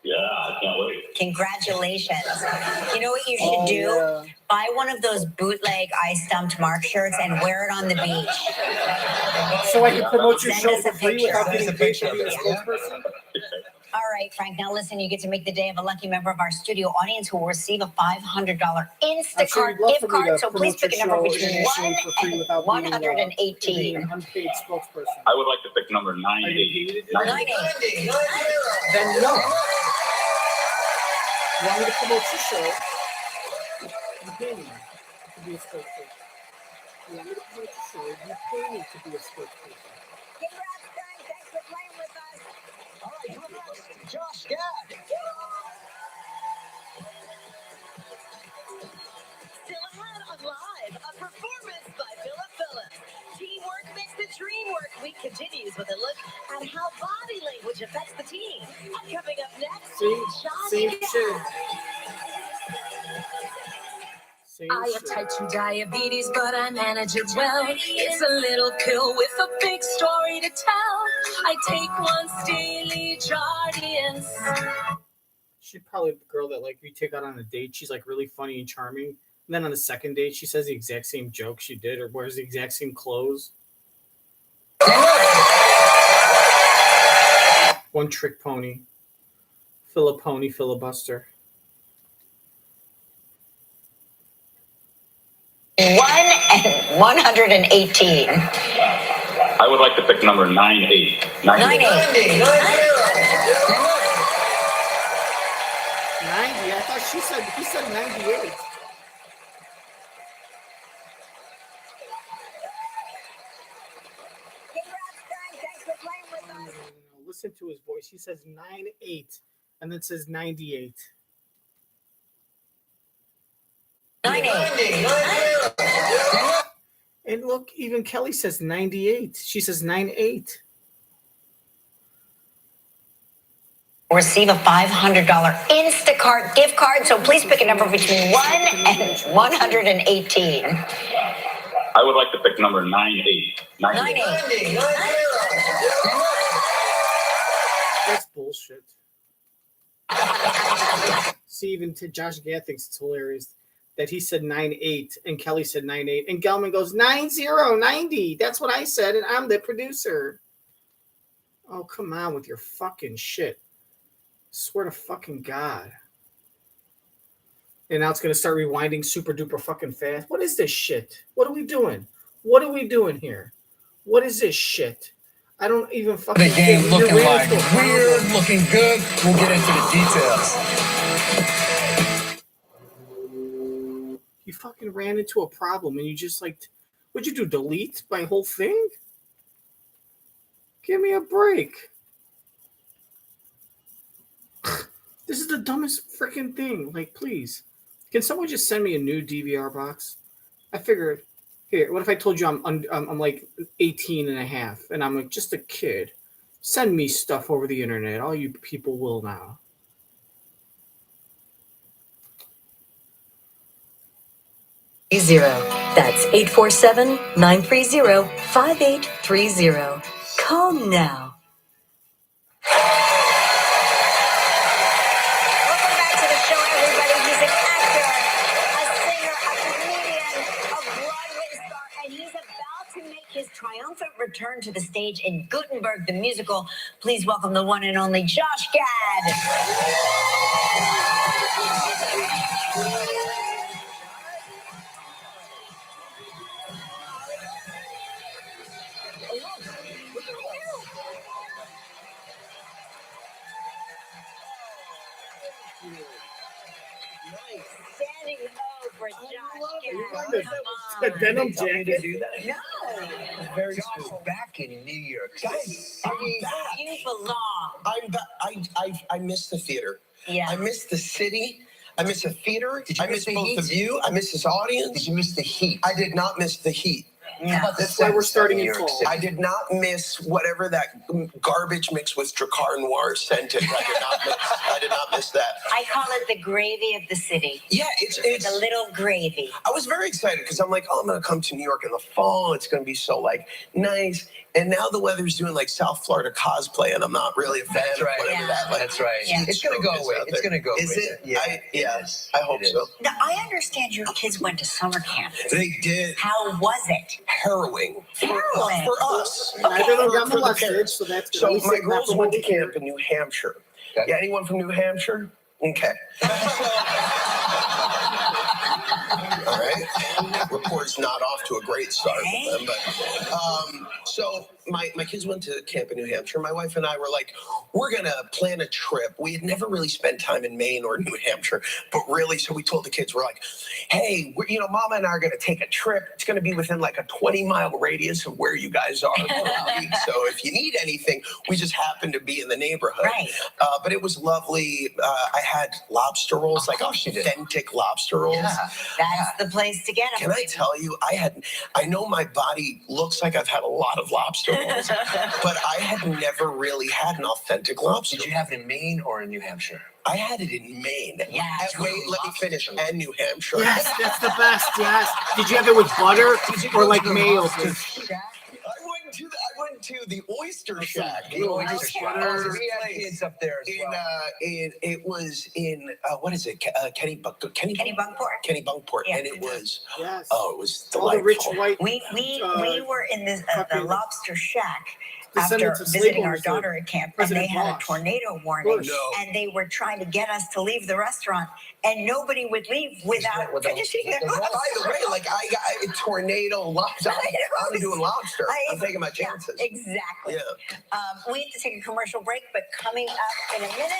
Yeah, I can't wait. Congratulations. You know what you should do? Yeah. Buy one of those bootleg I Stumped Mark shirts and wear it on the beach. So I can promote your Send show us for a free picture. without getting paid for being a spokesperson? All right, Frank. Now listen, you get to make the day of a lucky member of our studio audience who will receive a $500 Instacart gift card. So please pick a number between 1 and 118. An unpaid spokesperson. I would like to pick number 90. 90. Then no. You want me to promote your show? You pay me to be a spokesperson. You want me to promote your show? You pay me to be a spokesperson. Congrats, Frank. Thanks for playing with us. All right, who next? Josh Gad. Still ahead on Live, a performance by Phillip Phillips. Teamwork makes the dream work. Week continues with a look at how body language affects the team. And coming up next, Same Josh shit. Gad. Same I shit. Type 2 diabetes, but I manage it well. It's a little pill with a big story to tell. I take once daily Jardians. She's probably the girl that like you take out on a date. She's like really funny and charming. And then on the second date, she says the exact same joke she did or wears the exact same clothes. One trick pony. Phillip Pony filibuster. 118. I would like to pick number 98. 98. 90. I thought he said 98. Listen to his voice. He says 98 and then says 98. 98. And look, even Kelly says 98. She says 98. Receive a $500 Instacart gift card. So please pick a number between 1 and 118. I would like to pick number 98. 98. That's bullshit. See, even Josh Gad thinks it's hilarious that he said 98 and Kelly said 98 and Gelman goes 90. That's what I said and I'm the producer. Oh, come on with your fucking shit. Swear to fucking God. And now it's going to start rewinding super duper fucking fast. What is this shit? What are we doing? What are we doing here? What is this shit? I don't even fucking... The game looking like weird, looking good. We'll get into the details. You fucking ran into a problem and you just like... What'd you do, delete my whole thing? Give me a break. This is the dumbest freaking thing. Like, please. Can someone just send me a new DVR box? I figured... Here, what if I told you I'm like 18 and a half and I'm like just a kid? Send me stuff over the internet. All you people will now. That's 847-930-5830. Call now. Welcome back to the show, everybody. He's an actor, a singer, a comedian, a Broadway star, and he's about to make his triumphant return to the stage in Gutenberg, the musical. Please welcome the one and only Josh Gad. Standing O for Josh Gad. A denim jacket. Do that? No, Very cool. Back in New York. Guys, you belong. I'm back. I miss the theater. Yeah. I miss the city. I miss the theater. Did you I miss miss the both heat? of you. I miss this audience. Did you miss the heat? I did not miss the heat. Yeah. That's why we're starting in New York fall. City. I did not miss whatever that garbage mixed with Dracar Noir scented. I did not miss that. I call it the gravy of the city. Yeah, it's The little gravy. I was very excited because I'm like, oh, I'm going to come to New York in the fall. It's going to be so like nice. And now the weather's doing like South Florida cosplay, and I'm not really a fan That's of right. whatever Yeah. that. Like, That's right. Yeah. It's gonna go away. It's gonna go. Is with it? Yeah. Yes. I hope It is. so. Now, I understand your kids went to summer camp. They did How was it? harrowing Harrowing. for us. Neither of them got For the molested, parents. so that's good. So At least my it's not girls from went to over here. camp in New Hampshire. Okay. Yeah, anyone from New Hampshire? Okay. All right. Report's not off to a great start for them, but so my kids went to camp in New Hampshire. My wife and I were like, we're gonna plan a trip. We had never really spent time in Maine or New Hampshire, but really, so we told the kids, we're like, hey, Mama and I are gonna take a trip. It's gonna be within like a 20-mile radius of where you guys are. So if you need anything, we just happen to be in the neighborhood. Right. But it was lovely. I had lobster rolls, Of like course you did. authentic lobster rolls. Yeah. That's the place to get them. Can I tell you, I know my body looks like I've had a lot of lobster rolls, but I had never really had an authentic lobster. Did you have it in Maine or in New Hampshire? I had it in Maine. Yeah. Wait, let me finish. And New Hampshire. Yes, that's the best. Yes. Did you have it with butter or like mayo? I went to the Oyster Shack. The Oyster Shack. Butter. We have kids up there as well. It was in what is it? Kennebunkport. Kennebunkport, Yeah. And it was Yes. it was All the rich delightful. white. We were in the Lobster Shack after Descendants of visiting our slaveholders, daughter at camp, and President they had Bosch. a tornado warning, No. and they were trying to get us to leave the restaurant, and nobody would leave without finishing their By lobster. the way, like I got a tornado lobster. I'm doing lobster. I'm taking my Yeah, chances. exactly. Yeah. We have to take a commercial break, but coming up in a minute,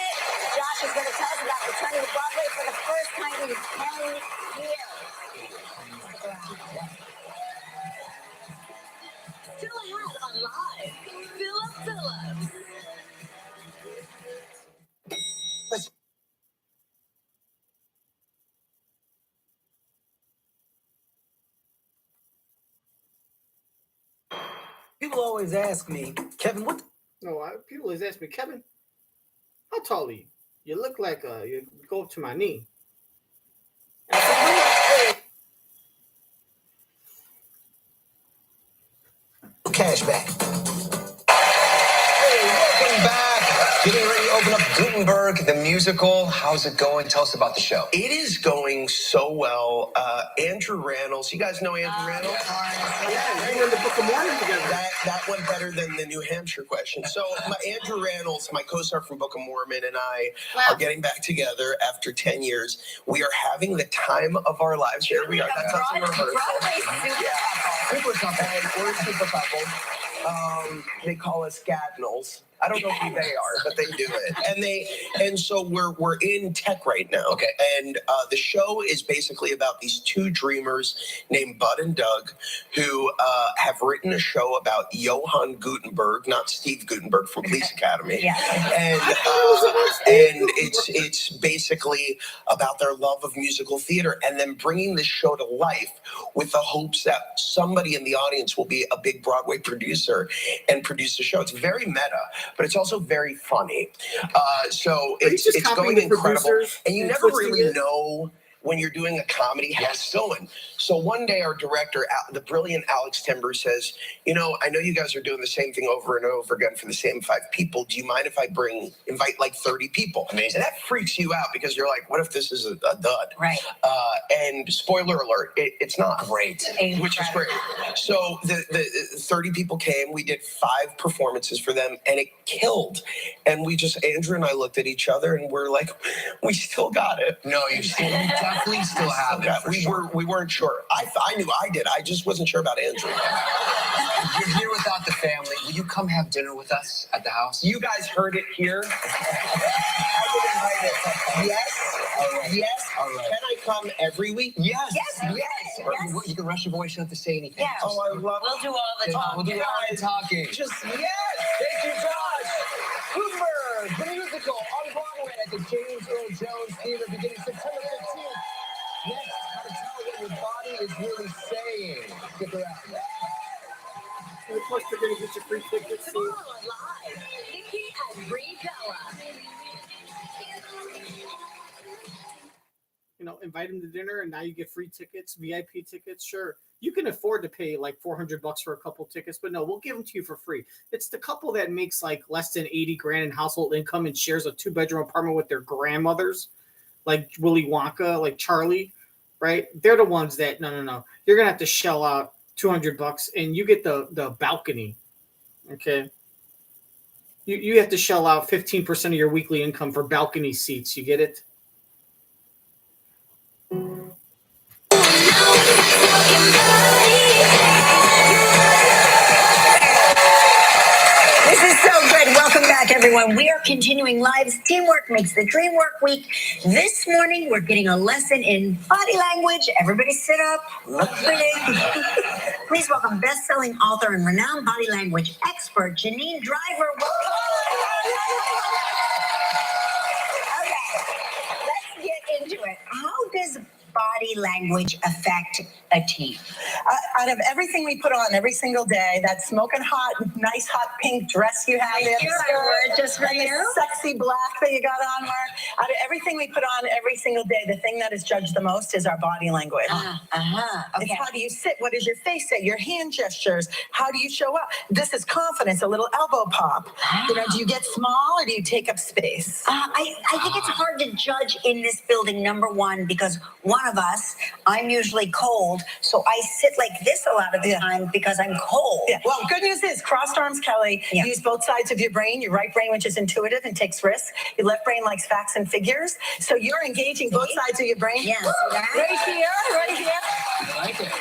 Josh is going to tell us about returning to Broadway for the first time in 10 years. Still ahead on Live, Phillip Phillips. People always ask me, Kevin, what? People always ask me, Kevin, how tall are you? You look like you go up to my knee. And I said, Cash back. Hey, welcome back. Getting ready to open up Gutenberg, the musical. How's it going? Tell us about the show. It is going so well. Andrew Rannells, you guys know Andrew Rannells? Yeah, we were in the Book of Mormon together. That went better than the New Hampshire question. So Andrew Rannells, my co-star from Book of Mormon, and I are getting back together after 10 years. We are having the time of our lives. Here we are. That's us in rehearsal. Super couple. We're a super couple. They call us Gadnals. I don't know who they are, but they do it. And so we're in tech right now. Okay. And the show is basically about these two dreamers named Bud and Doug who have written a show about Johann Gutenberg, not Steve Gutenberg from Police Academy. Yeah. And it's basically about their love of musical theater and then bringing this show to life with the hopes that somebody in the audience will be a big Broadway producer and produce the show. It's very meta, but it's also very funny. So it's going incredible. And you never really know when you're doing a comedy how it's going. So one day our director, the brilliant Alex Timber, says, I know you guys are doing the same thing over and over again for the same 5 people. Do you mind if I invite like 30 people? Amazing. And that freaks you out because you're like, what if this is a dud? Right. And spoiler alert, it's not. Great. Which is great. So the 30 people came. We did 5 performances for them, and it killed. And Andrew and I looked at each other, and we're like, we still got it. No, you definitely still have it. We weren't sure. I knew I did. I just wasn't sure about Andrew. You're here without the family. Will you come have dinner with us at the house? You guys heard it here. Yes. All right. Yes. All right. Can I come every week? Yes. Yes. You can rush your voice. You don't have to say anything. Yeah. Oh, I love We'll do all the talking. We'll do all the talking. Just yes. Thank you, Josh. Gutenberg, the musical on Broadway at the James Earl Jones Theater beginning September 15th. Next, how to tell what your body is really saying. Stick around. And of course, they're going to get you free tickets. Tomorrow on Live, Nikki and Brie Bella. Invite them to dinner, and now you get free tickets, VIP tickets. Sure, you can afford to pay like $400 for a couple tickets, but no, we'll give them to you for free. It's the couple that makes like less than 80 grand in household income and shares a 2-bedroom apartment with their grandmothers, like Willy Wonka, like Charlie, right? They're the ones that no. You're gonna have to shell out $200, and you get the balcony. Okay, you have to shell out 15% of your weekly income for balcony seats. You get it? This is so good. Welcome back, everyone. We are continuing Live's Teamwork Makes the Dream Work Week. This morning, we're getting a lesson in body language. Everybody sit up. Look pretty. Please welcome best-selling author and renowned body language expert, Janine Driver. Okay, let's get into it. How does body language affect a team? Out of everything we put on every single day, that smoking hot, nice hot pink dress you have there, Just for and the you. sexy black that you got on, Mark. Out of everything we put on every single day, the thing that is judged the most is our body language. Okay. It's how do you sit? What does your face say? Your hand gestures. How do you show up? This is confidence, a little elbow pop. You know, do you get small or do you take up space? I think it's hard to judge in this building, number one, because one of us, I'm usually cold, so I sit like this a lot of the time because I'm cold. Yeah. Well, good news is crossed arms, Kelly. Yeah. Use both sides of your brain. Your right brain, which is intuitive and takes risks. Your left brain likes facts and figures. So you're engaging both sides of your brain. Yes. Right here, right here. I like it.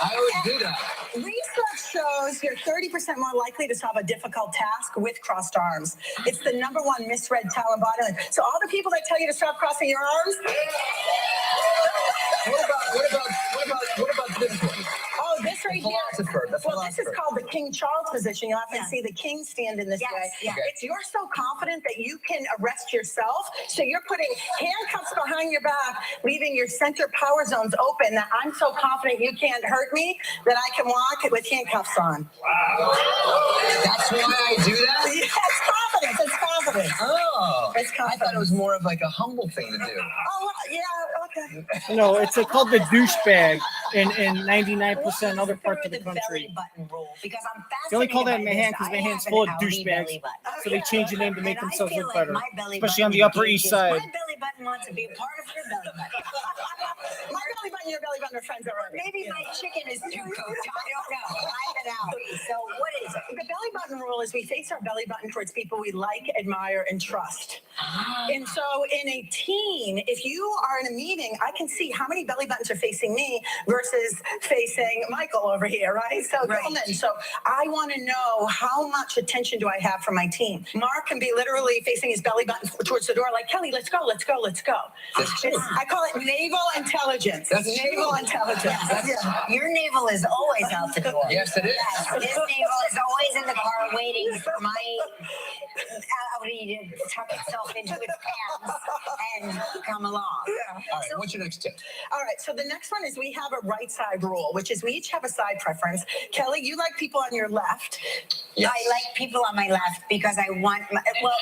I always do that. Research shows you're 30% more likely to solve a difficult task with crossed arms. It's the number one misread talent body language. So all the people that tell you to stop crossing your arms. What about this one? Oh, this right here. Philosopher. Well, this is called the King Charles position. You'll often see the king stand in this way. Yes. It's you're so confident that you can arrest yourself. So you're putting handcuffs behind your back, leaving your center power zones open. That I'm so confident you can't hurt me that I can walk with handcuffs on. That's why I do that? Yeah, it's confidence. It's confidence. Oh. It's I confidence. thought it was more of like a humble thing to do. Oh, well, yeah, okay. No, it's called the douchebag in 99% other parts of the Belly country. button rule, because I'm They only call that fascinated in by Manhattan this. because I Manhattan's have full an of Audi douchebags. belly button. So they change the name to make And I themselves feel look like better, my belly especially on button the Upper engages. East Side. My belly button wants to be a part of your belly button. My belly button, your belly button are friends already. Maybe my chicken is too cooked. I don't know. I've been out. So what is it? The belly button rule is we face our belly button towards people we like, admire, and trust. And so in a team, if you are in a meeting, I can see how many belly buttons are facing me versus facing Michael over here, right? So, so I want to know how much attention do I have from my team. Mark can be literally facing his belly button towards the door like, Kelly, let's go, let's go, let's go. That's true. I call it naval intelligence. That's naval true. intelligence. Your navel is always out the door. Yes, it is. Yes, this navel is always in the car waiting for my Audi to tuck itself into its pants and come along. All right, what's your next tip? All right, so the next one is we have a right side rule, which is we each have a side preference. Kelly, you like people on your left. Yes. I like people on my left because I want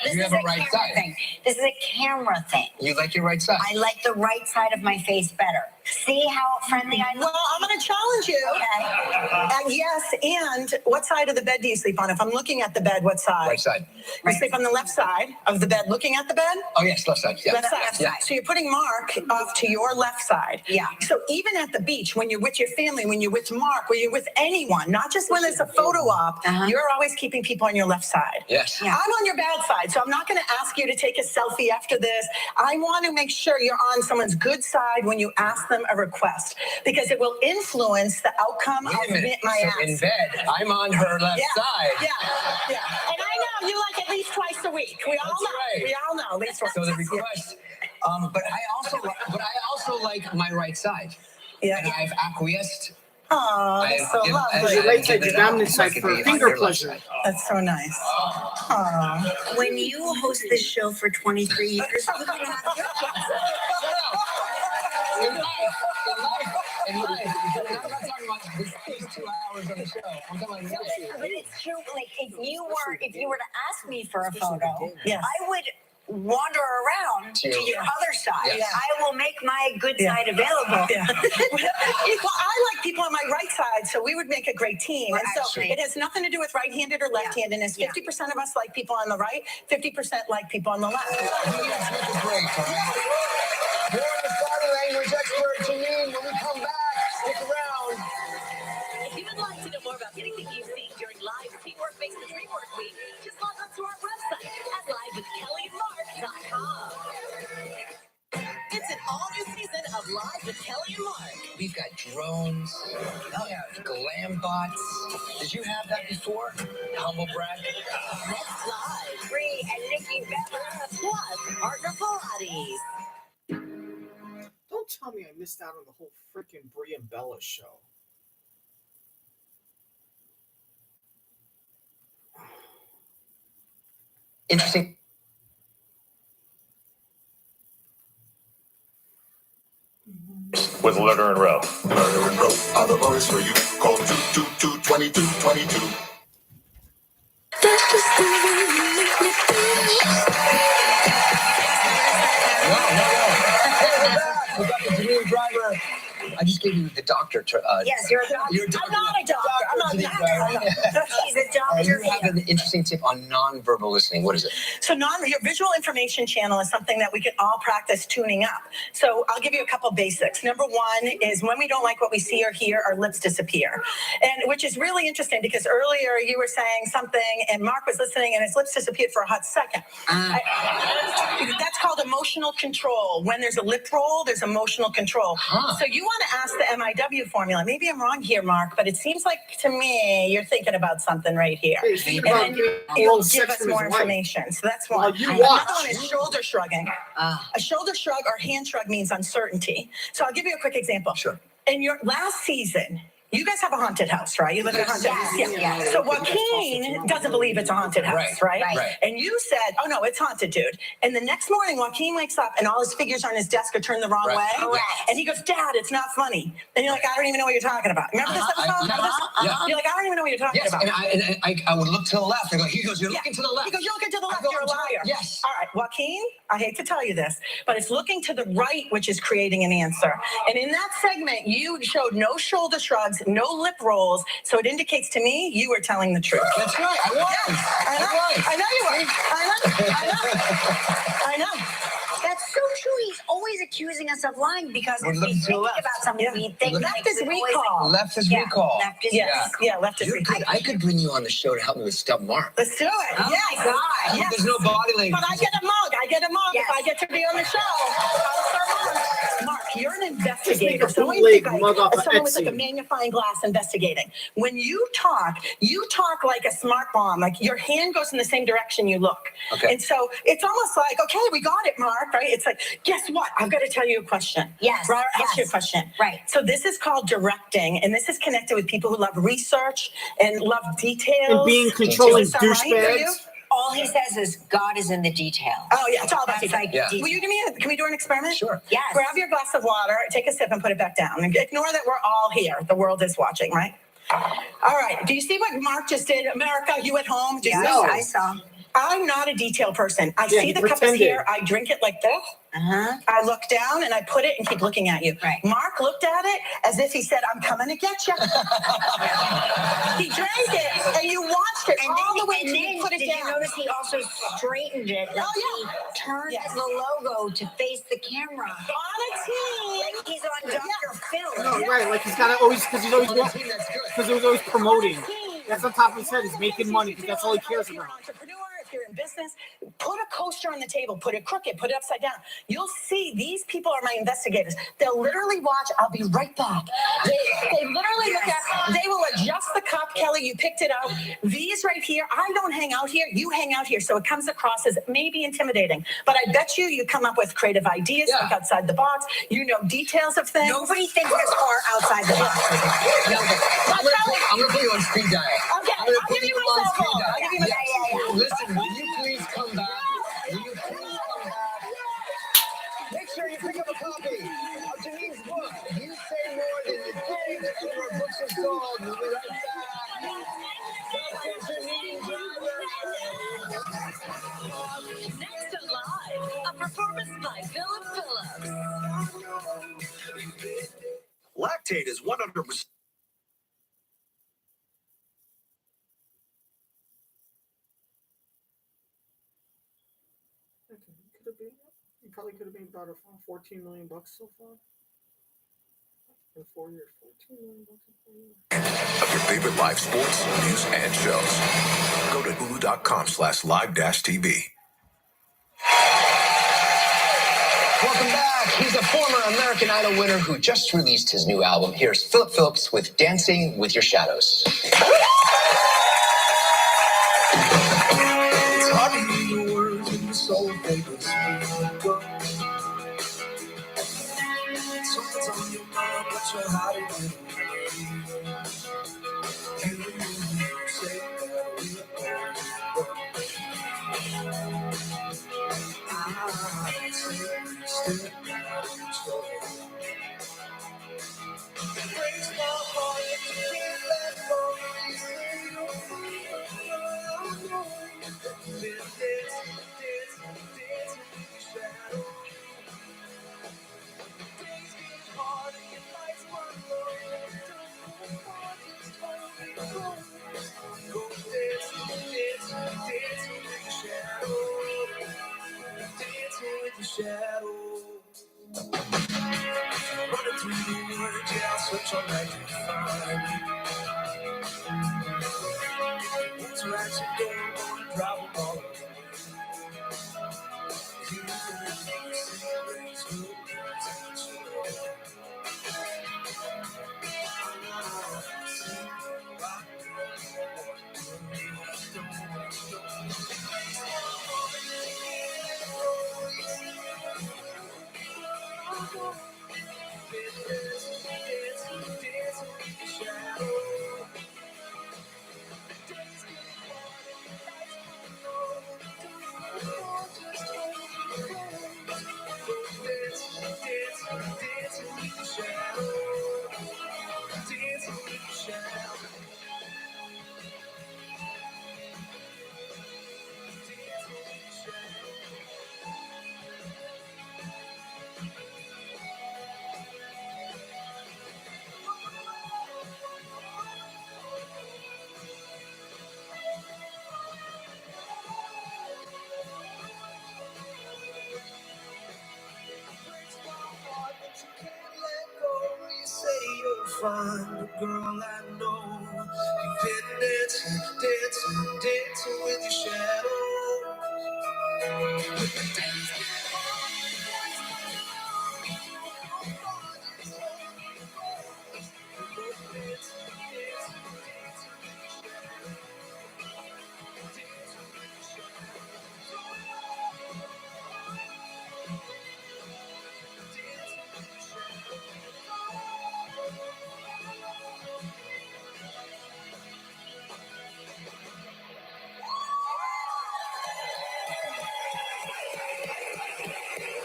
this You is have a a right camera side. thing. This is a camera thing. You like your right side. I like the right side of my face better. See how friendly I look? Well, I'm going to challenge you. Okay. Yes, and what side of the bed do you sleep on? If I'm looking at the bed, what side? Right side. You sleep on the left side of the bed, looking at the bed? Oh, yes, left side. Yeah. Left side. Yeah. So you're putting Mark off to your left side. Yeah. So even at the beach, when you're with your family, when you're with Mark, when you're with anyone, not just when it's a photo op, you're always keeping people on your left side. Yes. Yeah. I'm on your bad side, so I'm not going to ask you to take a selfie after this. I want to make sure you're on someone's good side when you ask them a request, because it will influence the outcome Wait of a minute. my So ask. in bed, I'm on her left side. Yeah. And I know you like at least twice a week. We all That's know. right. We all know at least twice. So the request. But I also like my right side. Yeah. And I've acquiesced. Oh, that's so lovely. Your right side, your dominant side for finger pleasure. That's so nice. Aw. When you host this show for 23 years, you can have your In life. I'm not talking about these 2 hours on the show. I'm talking about But it's true. Like if you were to ask me for a photo, Yes. I would wander around to your other side. Yes. I will make my good side available. Yeah. Well, I like people on my right side, so we would make a great team. And so Actually. it has nothing to do with right-handed or left-handedness. 50% of us like people on the right, 50% like people on the left. More on the body language expert, Janine, when we come back. Stick around. If you would like to know more about anything you've seen during live Teamwork Makes the Dream Work Week, just log on to our website at livewithkellyandmark.com. It's an all-new season of Live with Kelly and Mark. We've got drones. We have glam bots. Did you have that before? Humble brag. Let's Live. Bree and Nikki Becker, plus partner Pilates. Don't tell me I missed out on the whole freaking Brie and Bella show. Interesting. with Murder and Row. Murder and Row are the boys for you. Call 222-2222. That's just the way you make me feel. We got the Janine Driver. I just gave you the doctor. Yes, you're a doctor. I'm not a doctor. I'm not a doctor. She's a doctor. You have an interesting tip on nonverbal listening. What is it? So your visual information channel is something that we can all practice tuning up. So I'll give you a couple basics. Number one is when we don't like what we see or hear, our lips disappear. And which is really interesting because earlier you were saying something and Mark was listening and his lips disappeared for a hot second. That's called emotional control. When there's a lip roll, there's emotional control. So you want to ask the MIW formula. Maybe I'm wrong here, Mark, but it seems like to me you're thinking about something right here. And then you'll give us more information. So that's one. Another one is shoulder shrugging. A shoulder shrug or hand shrug means uncertainty. So I'll give you a quick example. Sure. In your last season, you guys have a haunted house, right? You live in a haunted house. Yeah. So Joaquin doesn't believe it's a haunted house, right? And you said, oh no, it's haunted, dude. And the next morning, Joaquin wakes up and all his figures on his desk are turned the wrong way. And he goes, Dad, it's not funny. And you're like, I don't even know what you're talking about. Remember this episode? You're like, I don't even know what you're talking about. And I would look to the left. He goes, you're looking to the left. He goes, you're looking to the left. You're a liar. Yes. All right, Joaquin, I hate to tell you this, but it's looking to the right, which is creating an answer. And in that segment, you showed no shoulder shrugs, no lip rolls. So it indicates to me you were telling the truth. That's right. I was. I know you were. I know. That's so true. He's always accusing us of lying because if we think about something, we think left is recall. Left is recall. Left is left is recall. I could bring you on the show to help me with Stub Mark. Let's do it. Oh my God. Yes. There's no body language. But I get a mug. If I get to be on the show. Mark, you're an investigator. Someone with like a magnifying glass investigating. When you talk like a smart bomb. Like your hand goes in the same direction you look. Okay. And so it's almost like, okay, we got it, Mark, right? It's like, guess what? I've got to tell you a question. Yes. Right? Ask you a question. Right. So this is called directing, and this is connected with people who love research and love details. And being controlling douchebags. All he says is God is in the details. Oh yeah, it's all about details. Like Will you can we do an experiment? Sure. Yes. Grab your glass of water, take a sip, and put it back down. And ignore that we're all here. The world is watching, right? All right. Do you see what Mark just did? America, you at home? Yes, I saw. I'm not a detail person. I see the cup is here. I drink it like this. I look down and I put it and keep looking at you. Right. Mark looked at it as if he said, I'm coming to get you. He drank it and you watched it all the way until you put it down. Did you notice he also straightened it? Like he turned the logo to face the camera. On a team. Like he's on Dr. Phil. No, right, like he's got to always, because he was always promoting. That's on top of his head. He's making money because that's all he cares about. If you're in business, put a coaster on the table, put it crooked, put it upside down. You'll see these people are my investigators. They'll literally watch. I'll be right back. They literally look at. They will adjust the cup, Kelly. You picked it out. These right here. I don't hang out here. You hang out here, so it comes across as maybe intimidating. But I bet you come up with creative ideas, think outside the box. You know details of things. Nobody thinks this far outside the box. I'm gonna put you on speed dial. Okay, I'm gonna I'll put give you you my on cell speed phone. dial. I'll give you my Listen, will you please come back? Will you please come back? Make sure you pick up a copy of Janine's book. You say more than you think, or more books are sold. We'll be right back. Dr. Janine Driver. Next Alive, a performance by Phillip Phillips. Lactate is 100%. You probably could have made about $14 million so far. In 4 years, $14 million in 4 years. Of your favorite live sports, news, and shows. Go to hulu.com/live-tv. Welcome back. He's a former American Idol winner who just released his new album. Here's Phillip Phillips with Dancing with Your Shadows. It's hard to hear the words in the soul papers. So it's on your mind, but you're hiding it away. You say that we are I say step out and slow. your shadow. Running through the woods, yeah, I'll search all night to find you. What's right, so don't wanna drop them all away. You know secrets, who knows find a girl I know. You've been dancing, dancing, dancing with your shadow.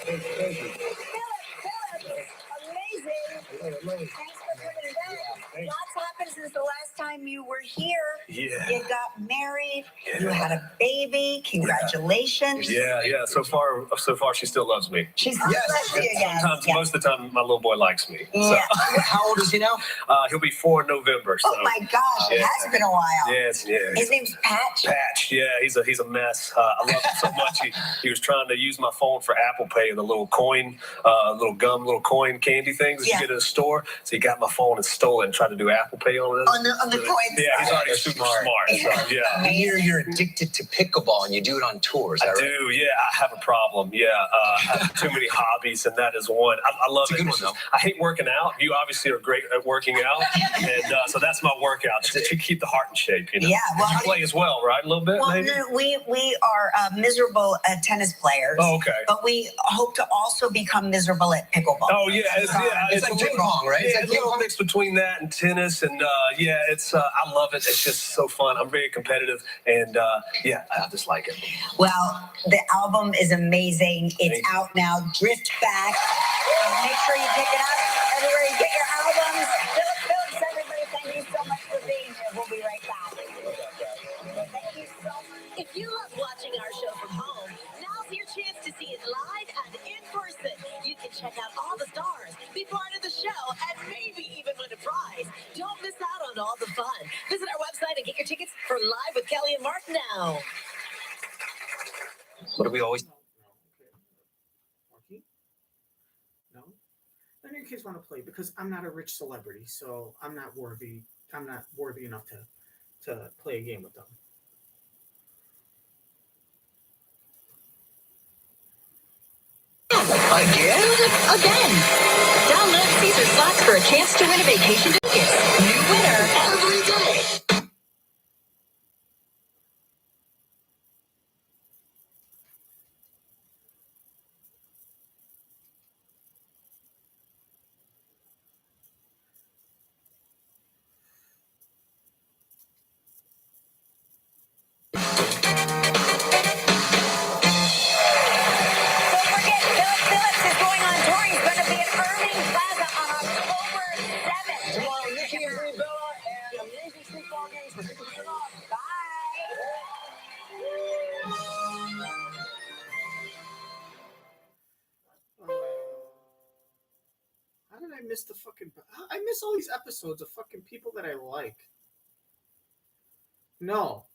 Phillip, amazing. Thanks for coming back. Lots happened since the last time you were here. Yeah. You got married. Yeah. You had a baby. Congratulations. Yeah. So far, she still loves me. She still loves you, yes. Sometimes, most of the time, my little boy likes me. Yeah. So. How old is he now? He'll be 4 in November. So. Oh my gosh, it has been a while. Yeah. His name's Patch. Patch, yeah, he's a mess. I love him so much. He was trying to use my phone for Apple Pay and the little coin, little coin candy things that you get at a store. So he got my phone and stole it and tried to do Apple Pay on it. On the coins. Yeah, he's already super smart. So, yeah. I hear you're addicted to pickleball and you do it on tours. I do, yeah. I have a problem. Yeah, I have too many hobbies, and that is one. I love it. It's a good one, though. I hate working out. You obviously are great at working out, and so that's my workout to keep the heart in shape. You know? Yeah, well, you play as well, right? A little bit, well, maybe. no, we are miserable tennis players. Oh, okay. But we hope to also become miserable at pickleball. Oh yeah, it's like ping pong, right? Yeah, it's a little mix between that and tennis, and it's I love it. It's just so fun. I'm very competitive, and I just like it. Well, the album is amazing. It's out now. Drift Back. Make sure you pick it up everywhere you get your albums. Phillip Phillips, everybody, thank you so much for being here. We'll be right back. Thank you so much. If you love watching our show from home, now's your chance to see it live and in person. You can check out all the stars, be part of the show, and maybe even win a prize. Don't miss out on all the fun. Visit our website and get your tickets for Live with Kelly and Mark now. What do we always... No? None of your kids want to play because I'm not a rich celebrity, so I'm not worthy enough to play a game with them. Again. Download Caesar Slots for a chance to win a vacation ticket. New winner every day. How did I miss the fucking... I miss all these episodes of fucking people that I like. No.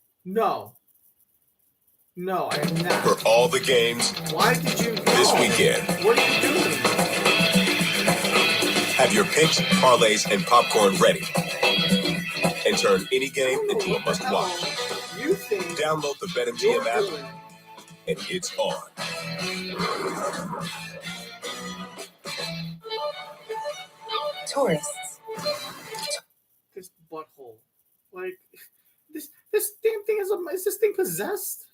No, I am not. For all the games. Why did you go? This weekend. What are you doing? Have your picks, parlays, and popcorn ready. And turn any game into a must-watch. You think Download the BetMGM app, and it's on. Tourists. This butthole. Like, this damn thing is this thing possessed?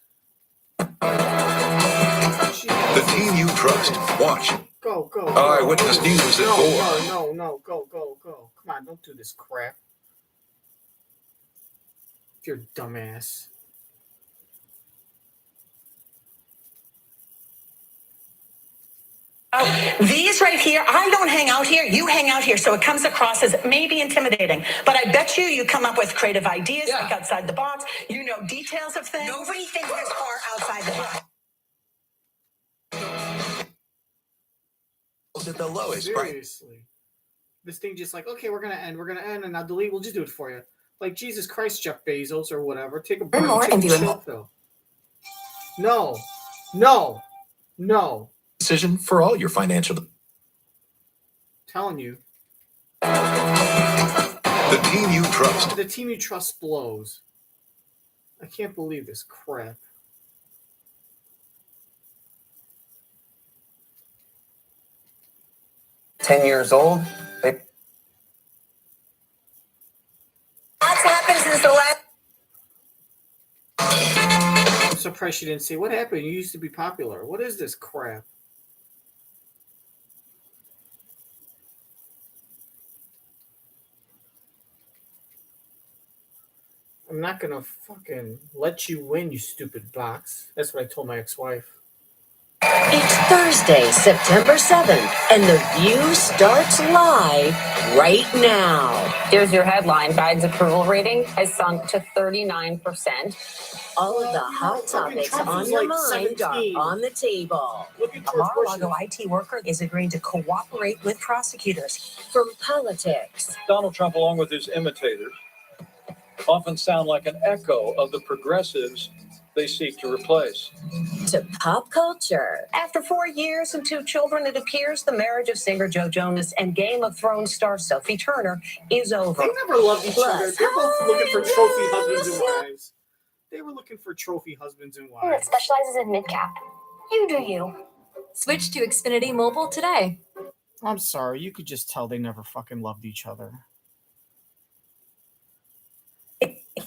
The team you trust. Watch. Go. Eyewitness News at 4. No. Go. Come on, don't do this crap. You're dumbass. These right here, I don't hang out here, you hang out here, so it comes across as maybe intimidating. But I bet you come up with creative ideas, think outside the box, you know details of things. Nobody thinks this far outside the box. At the lowest, Seriously. This thing just like, okay, we're gonna end, and now delete, we'll just do it for you. Like, Jesus Christ, Jeff Bezos or whatever. Take a break. No. Decision for all your financial. Telling you. The team you trust. The team you trust blows. I can't believe this crap. $10 old. What's happened since the last? I'm surprised you didn't say, what happened? You used to be popular. What is this crap? I'm not gonna fucking let you win, you stupid box. That's what I told my ex-wife. It's Thursday, September 7th, and The View starts live right now. Here's your headline. Biden's approval rating has sunk to 39%. All of the hot topics on your mind are on the table. A Mar-a-Lago IT worker is agreeing to cooperate with prosecutors. From politics. Donald Trump, along with his imitators, often sound like an echo of the progressives they seek to replace. To pop culture. After 4 years and 2 children, it appears the marriage of singer Joe Jonas and Game of Thrones star Sophie Turner is over. They never loved each other. They're both looking for trophy husbands and wives. They were looking for trophy husbands and wives. That specializes in mid-cap. You do you. Switch to Xfinity Mobile today. I'm sorry. You could just tell they never fucking loved each other.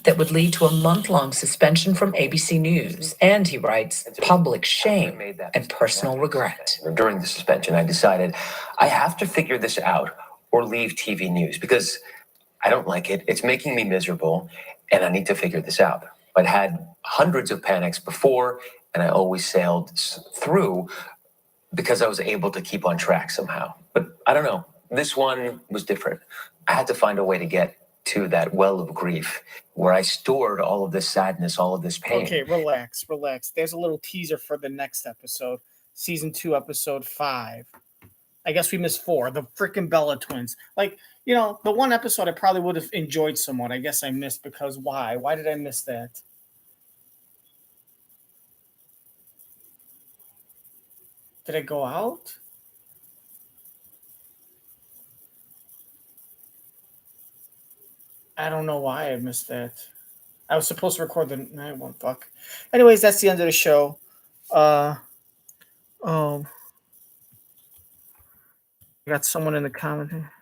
That would lead to a month-long suspension from ABC News. And he writes, public shame and personal regret. During the suspension, I decided I have to figure this out or leave TV news because I don't like it. It's making me miserable, and I need to figure this out. I'd had hundreds of panics before, and I always sailed through because I was able to keep on track somehow. But I don't know. This one was different. I had to find a way to get to that well of grief where I stored all of this sadness, all of this pain. Okay, relax. There's a little teaser for the next episode, season 2, episode 5. I guess we missed 4, the freaking Bella twins. Like, you know, the one episode I probably would have enjoyed somewhat. I guess I missed because why? Why did I miss that? Did I go out? I don't know why I missed that. I was supposed to record the night one. Fuck. Anyways, that's the end of the show. I got someone in the comment here.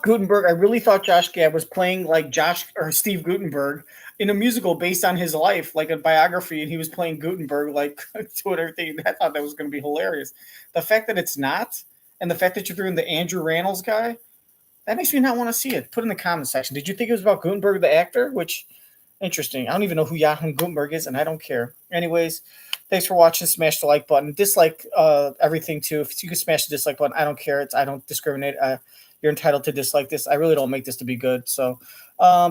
Gutenberg, I really thought Josh Gad was playing like Josh or Steve Gutenberg in a musical based on his life, like a biography, and he was playing Gutenberg, like doing everything. I thought that was going to be hilarious. The fact that it's not, and the fact that you're doing the Andrew Rannells guy, that makes me not want to see it. Put in the comment section. Did you think it was about Gutenberg, the actor? Which, Interesting. I don't even know who Johann Gutenberg is, and I don't care. Anyways, thanks for watching. Smash the like button. Dislike everything too. If you can smash the dislike button, I don't care. I don't discriminate. You're entitled to dislike this. I really don't make this to be good. So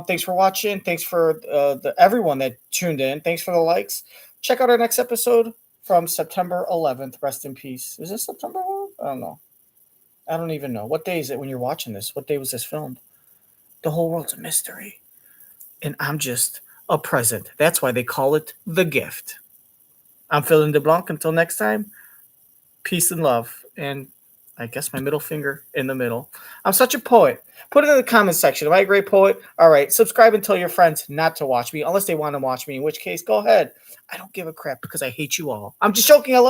thanks for watching. Thanks for everyone that tuned in. Thanks for the likes. Check out our next episode from September 11th. Rest in peace. Is this September 11th? I don't know. I don't even know. What day is it when you're watching this? What day was this filmed? The whole world's a mystery. And I'm just a present. That's why they call it The Gift. I'm Phillip Phillips. Until next time, peace and love. And I guess my middle finger in the middle. I'm such a poet. Put it in the comment section. Am I a great poet? All right. Subscribe and tell your friends not to watch me, unless they want to watch me, in which case, go ahead. I don't give a crap because I hate you all. I'm just joking. I love you.